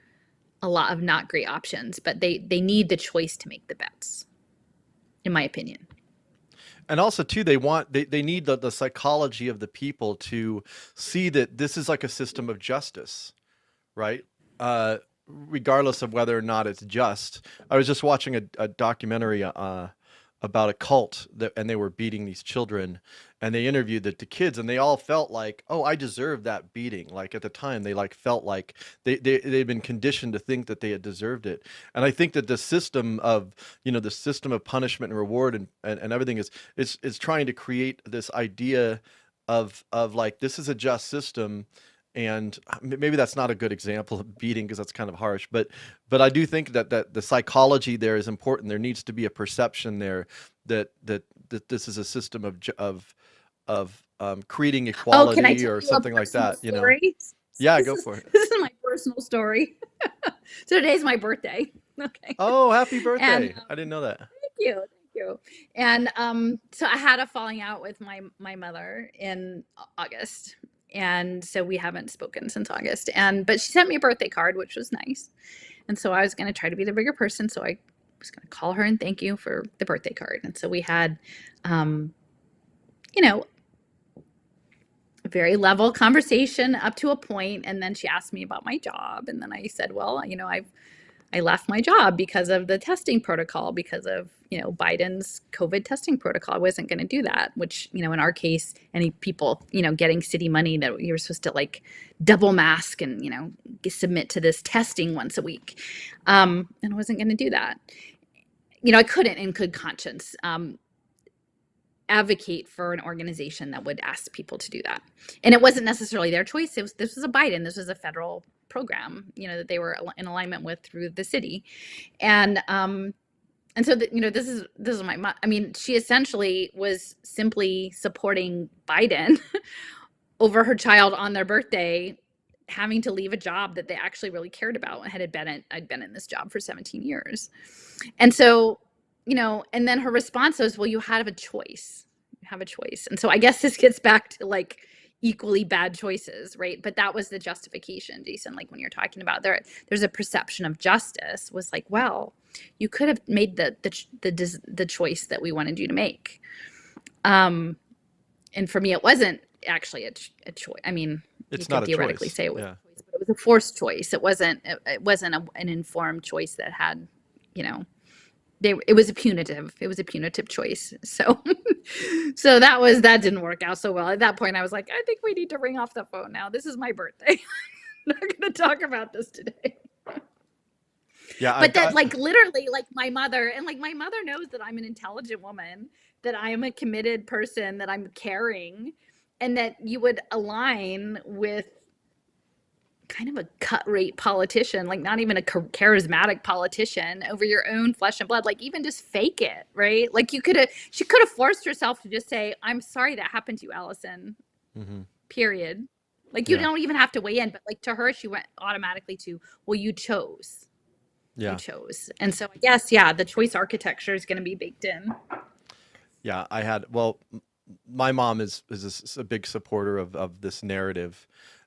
a lot of not great options, but they need the choice to make the bets, in my opinion. And also too, they need the psychology of the people to see that this is like a system of justice, right? Regardless of whether or not it's just. I was just watching a documentary about a cult and they were beating these children, and they interviewed the kids, and they all felt like, oh, I deserve that beating. Like at the time, they like felt like they'd been conditioned to think that they had deserved it. And I think that the system of the system of punishment and reward and everything is trying to create this idea of like this is a just system. And maybe that's not a good example of beating because that's kind of harsh, but I do think that the psychology there is important. There needs to be a perception there that this is a system of creating Oh, can I equality tell or you a something like personal that. story? Yeah, This go is for it. this is my personal story. So today's my birthday. Okay. Oh, happy And birthday! I didn't know that. thank you, thank you. And so I had a falling out with my mother in August, and so we haven't spoken since August. And but she sent me a birthday card, which was nice. And so I was going to try to be the bigger person, so I was going to call her and thank you for the birthday card. And so we had, you know, a very level conversation up to a point, and then she asked me about my job, and then I said, well, I left my job because of the testing protocol, because of, Biden's COVID testing protocol. I wasn't going to do that, which, in our case, any people, getting city money that you were supposed to like double mask and, submit to this testing once a week. And I wasn't going to do that. I couldn't in good conscience advocate for an organization that would ask people to do that. And it wasn't necessarily their choice. This was a Biden. This was a federal program, that they were in alignment with through the city. And so this is my mom. I mean, she essentially was simply supporting Biden over her child on their birthday, having to leave a job that they actually really cared about and I'd been in this job for 17 years. And so, and then her response was, well, you have a choice. You have a choice. And so I guess this gets back to like equally bad choices, right? But that was the justification, Jason, like when you're talking about there's a perception of justice was like, well, you could have made the choice that we wanted you to make. And for me, it wasn't actually a choice. I mean, It's you not could a theoretically choice. say it was Yeah. a choice, but it was a forced choice. It wasn't an informed choice that had, it was a punitive choice. So that didn't work out so well. At that point I was like, I think we need to ring off the phone now. This is my birthday. I'm not going to talk about this today. Yeah. But that like literally like my mother knows that I'm an intelligent woman, that I am a committed person, that I'm caring, and that you would align with kind of a cut rate politician, like not even a charismatic politician, over your own flesh and blood, like even just fake it, right? Like she could have forced herself to just say, I'm sorry that happened to you, Allison, period. Like you don't even have to weigh in, but like to her, she went automatically to, well, you chose. Yeah. You chose. And so I guess, yeah, the choice architecture is going to be baked in. Yeah. My mom is a big supporter of this narrative.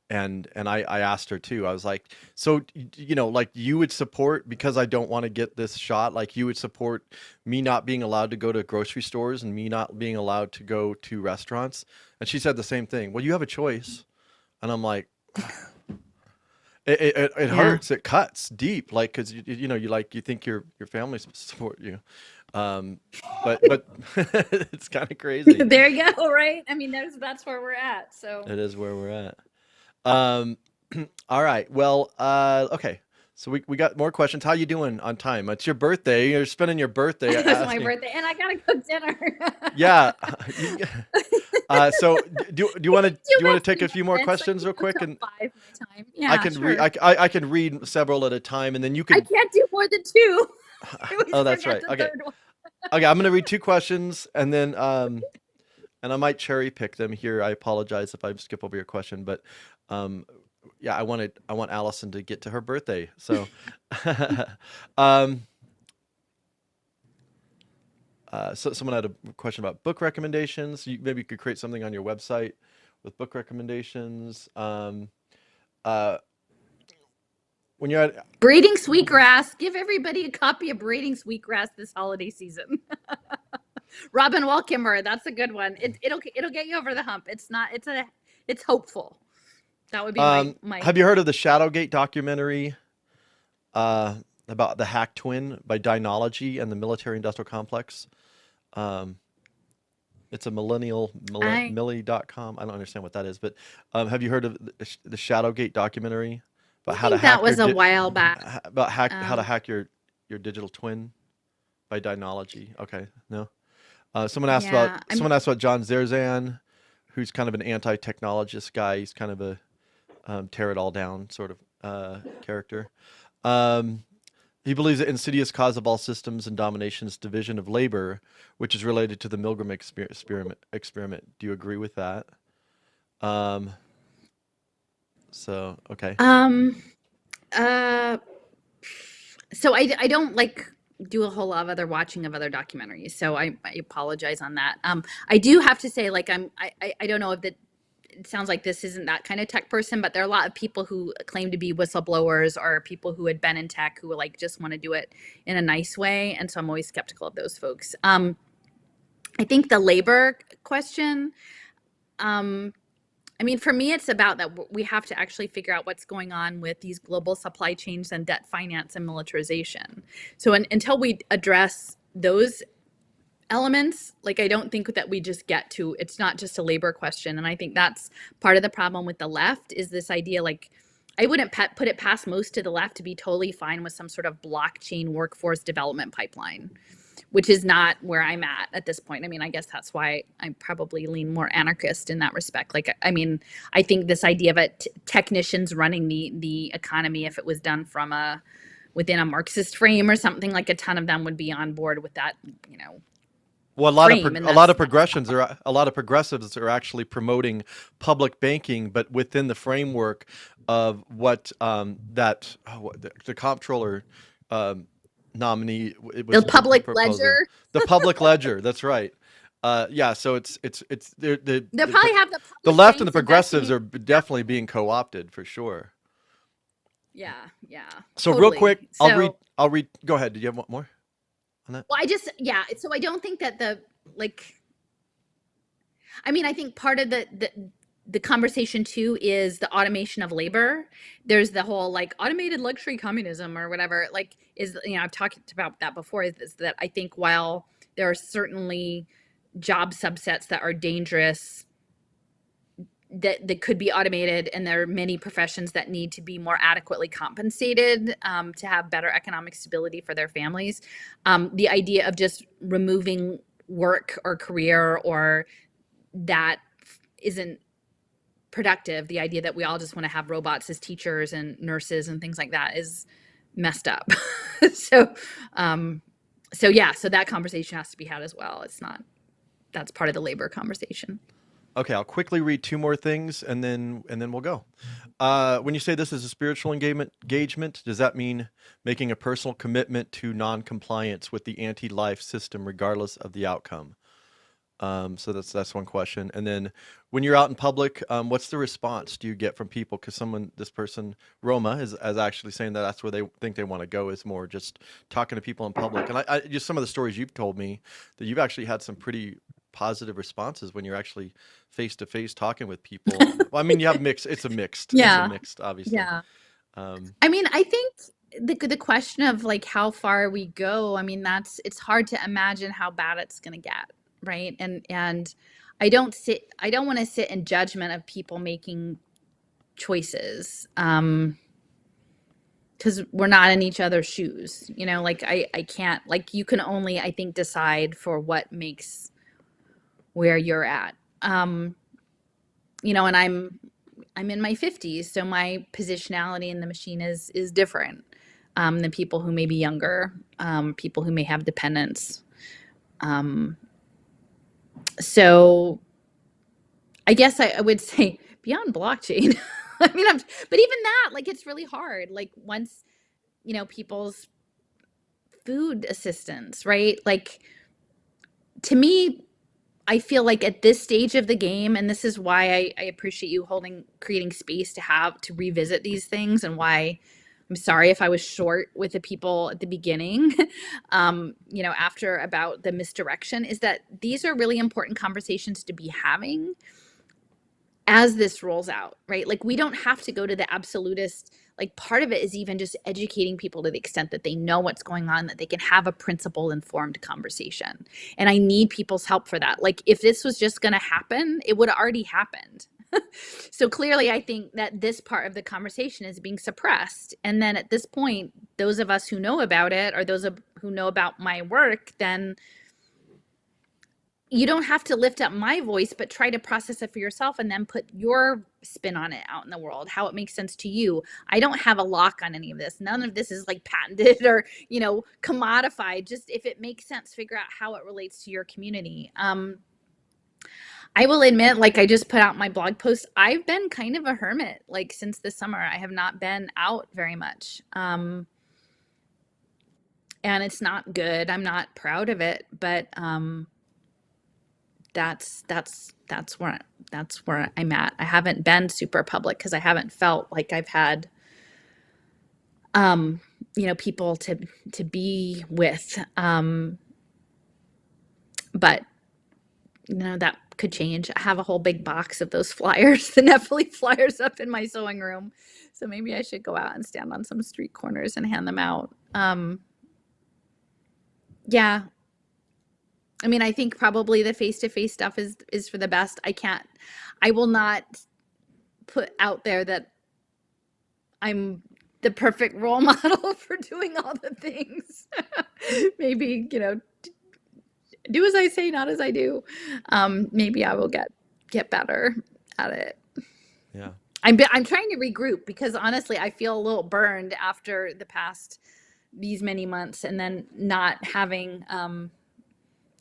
And I asked her too. I was like, so, like you would support, because I don't want to get this shot, like you would support me not being allowed to go to grocery stores and me not being allowed to go to restaurants. And she said the same thing. Well, you have a choice. And I'm like, it hurts. It cuts deep. Like, cause you think your family's supposed to support you. But it's kind of crazy. There you go. Right. I mean, that's where we're at. So it is where we're at. All right. Well, okay. So we got more questions. How you doing on time? It's your birthday. You're spending your birthday. It's my birthday, and I gotta cook dinner. Yeah. So do you want to take a few more questions real quick? And 5 my time. Yeah, I can sure. I can read several at a time, and then you can. I can't do more than 2. Oh, that's right. Okay. Okay. I'm gonna read 2 questions, and then and I might cherry pick them here. I apologize if I skip over your question, but yeah, I want Allison to get to her birthday. So so someone had a question about book recommendations. Maybe you could create something on your website with book recommendations. When you're at Braiding Sweetgrass, give everybody a copy of Braiding Sweetgrass this holiday season. Robin Walkimmer, that's a good one. It'll get you over the hump. It's hopeful. That would be my Have you heard of the Shadowgate documentary about the hack twin by Dynology and the military-industrial complex? It's a millie.com. I don't understand what that is, but have you heard of the Shadowgate documentary about how to hack that was a while back. about how to hack your digital twin by Dynology? Okay, no. Someone asked about John Zerzan, who's kind of an anti-technologist guy. He's kind of a tear it all down sort of character. He believes that insidious cause of all systems and domination is division of labor, which is related to the Milgram experiment. Do you agree with that? So, okay. So I don't like do a whole lot of other watching of other documentaries, so I apologize on that. I do have to say, like, I don't know if it sounds like this isn't that kind of tech person, but there are a lot of people who claim to be whistleblowers or people who had been in tech who like just want to do it in a nice way, and so I'm always skeptical of those folks. I think the labor question, I mean, for me, it's about that we have to actually figure out what's going on with these global supply chains and debt finance and militarization. So until we address those elements, like, I don't think that we just get to, it's not just a labor question. And I think that's part of the problem with the left, is this idea, like, I wouldn't put it past most of the left to be totally fine with some sort of blockchain workforce development pipeline, which is not where I'm at this point. I mean, I guess that's why I probably lean more anarchist in that respect. Like, I mean, I think this idea of technicians running the economy, if it was done from within a Marxist frame or something, like, a ton of them would be on board with that, you know. Well, a lot of progressives are actually promoting public banking, but within the framework of what the comptroller nominee, it was the public proposing. ledger. The public ledger, that's right. Yeah, so it's they'll probably have the left and the progressives are definitely being co-opted for sure. Yeah. So totally. Real quick, I'll read. Go ahead. Did you have one more on that? Well, so I don't think that I mean, I think part of the conversation too is the automation of labor. There's the whole, like, automated luxury communism or whatever, like, is, you know, I've talked about that before, is that I think while there are certainly job subsets that are dangerous that could be automated, and there are many professions that need to be more adequately compensated to have better economic stability for their families, the idea of just removing work or career or that isn't productive, the idea that we all just want to have robots as teachers and nurses and things like that, is messed up. So that conversation has to be had as well. That's part of the labor conversation. Okay, I'll quickly read two more things and then we'll go. When you say this is a spiritual engagement, does that mean making a personal commitment to non-compliance with the anti-life system regardless of the outcome? So that's one question. And then when you're out in public, what's the response do you get from people? Because this person, Roma, is actually saying that's where they think they want to go, is more just talking to people in public. And I just some of the stories you've told me, that you've actually had some pretty positive responses when you're actually face to face talking with people. Well, I mean, you have mixed. It's a mixed. Yeah. It's a mixed, obviously. Yeah. I mean, I think the question of, like, how far we go, I mean, it's hard to imagine how bad it's going to get, right? And I don't want to sit in judgment of people making choices, because we're not in each other's shoes, you know. Like, I can't, like, you can only, I think, decide for what makes where you're at, you know. And I'm in my 50s, so my positionality in the machine is different than people who may be younger, people who may have dependents. So I guess I would say beyond blockchain. I mean, but even that, like, it's really hard. Like, once, you know, people's food assistance, right? Like, to me, I feel like at this stage of the game, and this is why I appreciate you creating space to revisit these things, and why, I I'm sorry if I was short with the people at the beginning, after about the misdirection, is that these are really important conversations to be having as this rolls out, right? Like, we don't have to go to the absolutist. Like, part of it is even just educating people to the extent that they know what's going on, that they can have a principle informed conversation. And I need people's help for that. Like, if this was just going to happen, it would have already happened. So clearly, I think that this part of the conversation is being suppressed. And then at this point, those of us who know about it, or who know about my work, then you don't have to lift up my voice, but try to process it for yourself and then put your spin on it out in the world, how it makes sense to you. I don't have a lock on any of this. None of this is like patented or, commodified. Just if it makes sense, figure out how it relates to your community. I will admit, like I just put out my blog post, I've been kind of a hermit, like since the summer. I have not been out very much. And it's not good. I'm not proud of it, but that's where I'm at. I haven't been super public because I haven't felt like I've had people to be with. But that could change. I have a whole big box of those flyers, the Netflix flyers, up in my sewing room. So maybe I should go out and stand on some street corners and hand them out. Yeah. I mean, I think probably the face-to-face stuff is for the best. I will not put out there that I'm the perfect role model for doing all the things. Maybe, do as I say, not as I do. Maybe I will get better at it. Yeah. I'm trying to regroup because honestly, I feel a little burned after these many months and then not having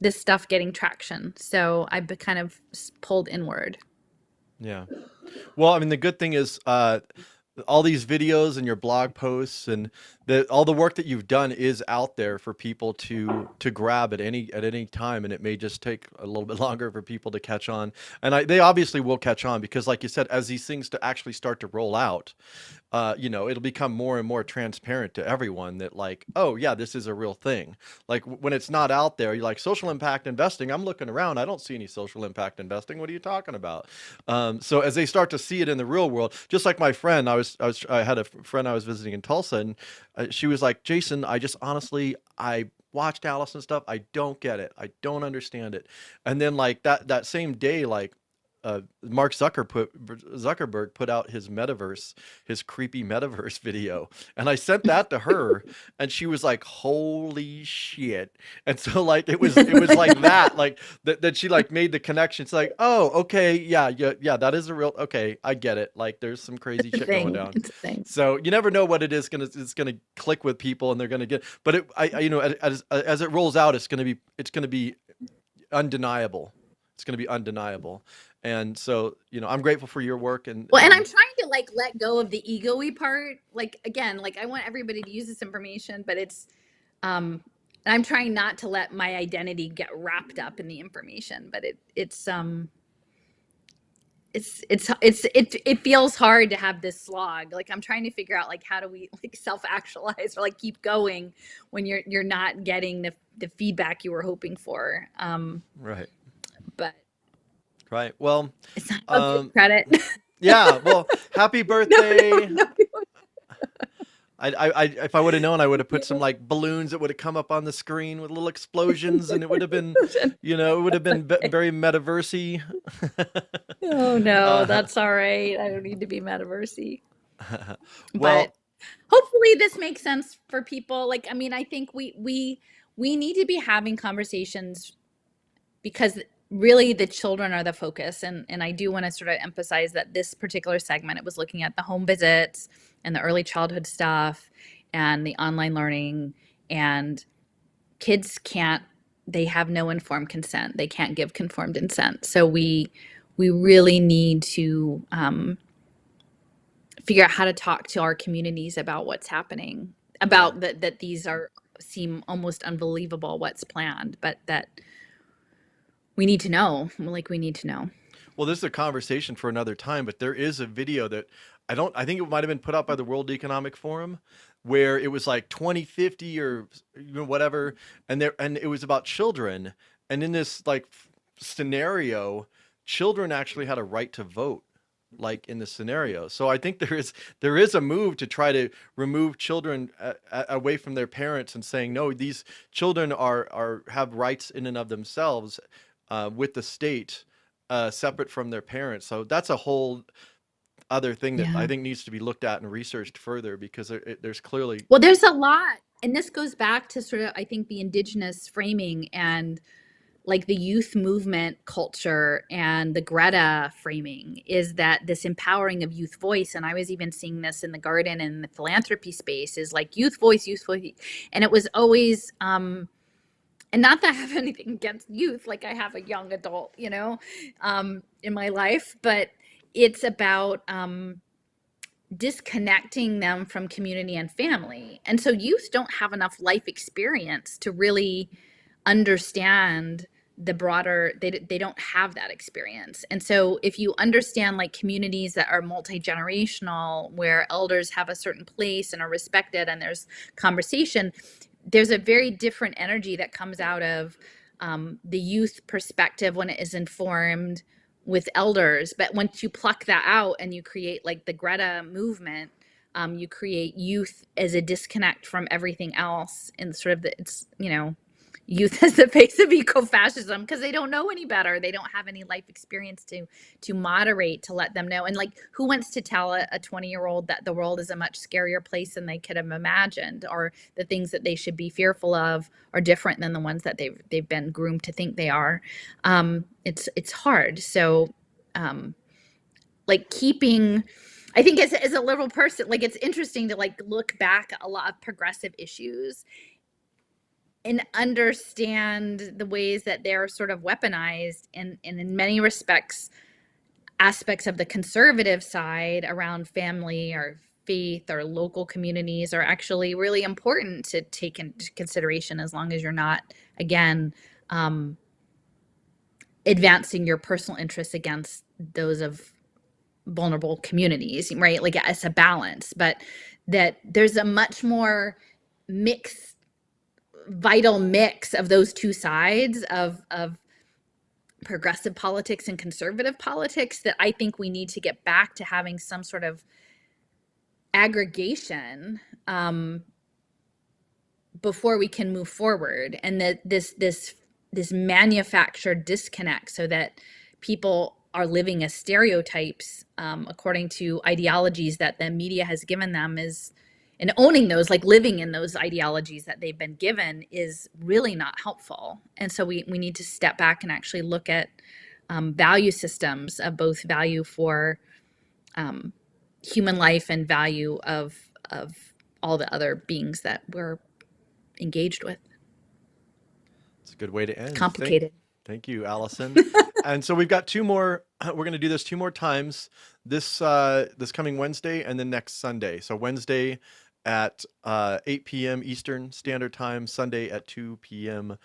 this stuff getting traction. So I've been kind of pulled inward. Yeah. Well, I mean, the good thing is all these videos and your blog posts and all the work that you've done is out there for people to grab at any time, and it may just take a little bit longer for people to catch on. And they obviously will catch on because, like you said, as these things to actually start to roll out, it'll become more and more transparent to everyone that, like, oh yeah, this is a real thing. Like when it's not out there, you're like, social impact investing. I'm looking around, I don't see any social impact investing. What are you talking about? So as they start to see it in the real world, just like my friend, I had a friend I was visiting in Tulsa, and she was like, Jason, I just honestly, I watched Alison stuff. I don't get it. Understand it. And then like that same day, like Mark Zuckerberg put out his creepy metaverse video, and I sent that to her, and she was like, "Holy shit!" And so like it was like that, like that she like made the connection. It's like, oh, okay, yeah, that is a real, okay, I get it. Like there's some crazy shit going down. It's a thing. So you never know what it's gonna click with people, and they're gonna get. But as it rolls out, it's gonna be undeniable. It's gonna be undeniable. And so, I'm grateful for your work. And I'm trying to like let go of the ego-y part. Like, again, like I want everybody to use this information, but it's, I'm trying not to let my identity get wrapped up in the information, but it feels hard to have this slog. Like I'm trying to figure out like, how do we like self-actualize or like keep going when you're not getting the feedback you were hoping for. Right. But right. Well, it's not about credit. Yeah. Well, happy birthday. No. If I would have known, I would have put some like balloons that would have come up on the screen with little explosions, and it would have been, it would have been very metaversey. Oh no, that's all right. I don't need to be metaversey. Well, but hopefully this makes sense for people. Like, I mean, I think we need to be having conversations because really the children are the focus. And I do want to sort of emphasize that this particular segment, it was looking at the home visits and the early childhood stuff and the online learning, and kids they have no informed consent. They can't give conformed consent. So we really need to figure out how to talk to our communities about what's happening, about that these seem almost unbelievable what's planned, but that we need to know. Like we need to know. Well, this is a conversation for another time, but there is a video that I think it might have been put out by the World Economic Forum, where it was like 2050 or whatever, and it was about children, and in this like scenario, children actually had a right to vote, like in the scenario. So I think there is a move to try to remove children away from their parents and saying no, these children are have rights in and of themselves with the state, separate from their parents. So that's a whole other thing that I Yeah. think needs to be looked at and researched further, because there's clearly. Well, there's a lot. And this goes back to sort of, I think, the indigenous framing and like the youth movement culture and the Greta framing is that this empowering of youth voice. And I was even seeing this in the garden and the philanthropy space is like youth voice, youth voice. And it was always, and not that I have anything against youth, like I have a young adult, in my life, but it's about disconnecting them from community and family. And so youth don't have enough life experience to really understand the broader, they don't have that experience. And so if you understand like communities that are multi-generational, where elders have a certain place and are respected and there's conversation, there's a very different energy that comes out of the youth perspective when it is informed with elders. But once you pluck that out and you create like the Greta movement, you create youth as a disconnect from everything else, and sort of youth as the face of eco-fascism, because they don't know any better. They don't have any life experience to moderate, to let them know. And like, who wants to tell a 20-year-old that the world is a much scarier place than they could have imagined, or the things that they should be fearful of are different than the ones that they've been groomed to think they are. It's hard. So like keeping, I think as a liberal person, like it's interesting to like look back at a lot of progressive issues and understand the ways that they're sort of weaponized, and in many respects, aspects of the conservative side around family or faith or local communities are actually really important to take into consideration, as long as you're not, again, advancing your personal interests against those of vulnerable communities, right? Like it's a balance, but that there's a much more vital mix of those two sides of progressive politics and conservative politics, that I think we need to get back to having some sort of aggregation before we can move forward, and that this manufactured disconnect, so that people are living as stereotypes according to ideologies that the media has given them, and owning those, like living in those ideologies that they've been given, is really not helpful. And so we need to step back and actually look at value systems of both value for human life and value of all the other beings that we're engaged with. It's a good way to end. Complicated. Thank you, Allison. And so we've got two more. We're going to do this two more times. This coming Wednesday and then next Sunday. So Wednesday at 8 p.m. Eastern Standard Time, Sunday at 2 p.m.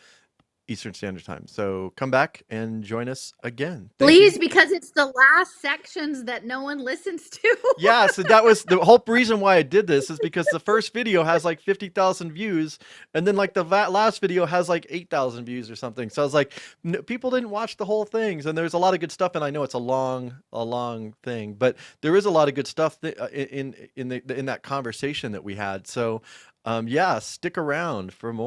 Eastern Standard Time. So come back and join us again. Please, because it's the last sections that no one listens to. Yeah, so that was the whole reason why I did this, is because the first video has like 50,000 views, and then like the last video has like 8,000 views or something. So I was like, people didn't watch the whole things, and there's a lot of good stuff. And I know it's a long thing, but there is a lot of good stuff in that conversation that we had. So yeah, stick around for more.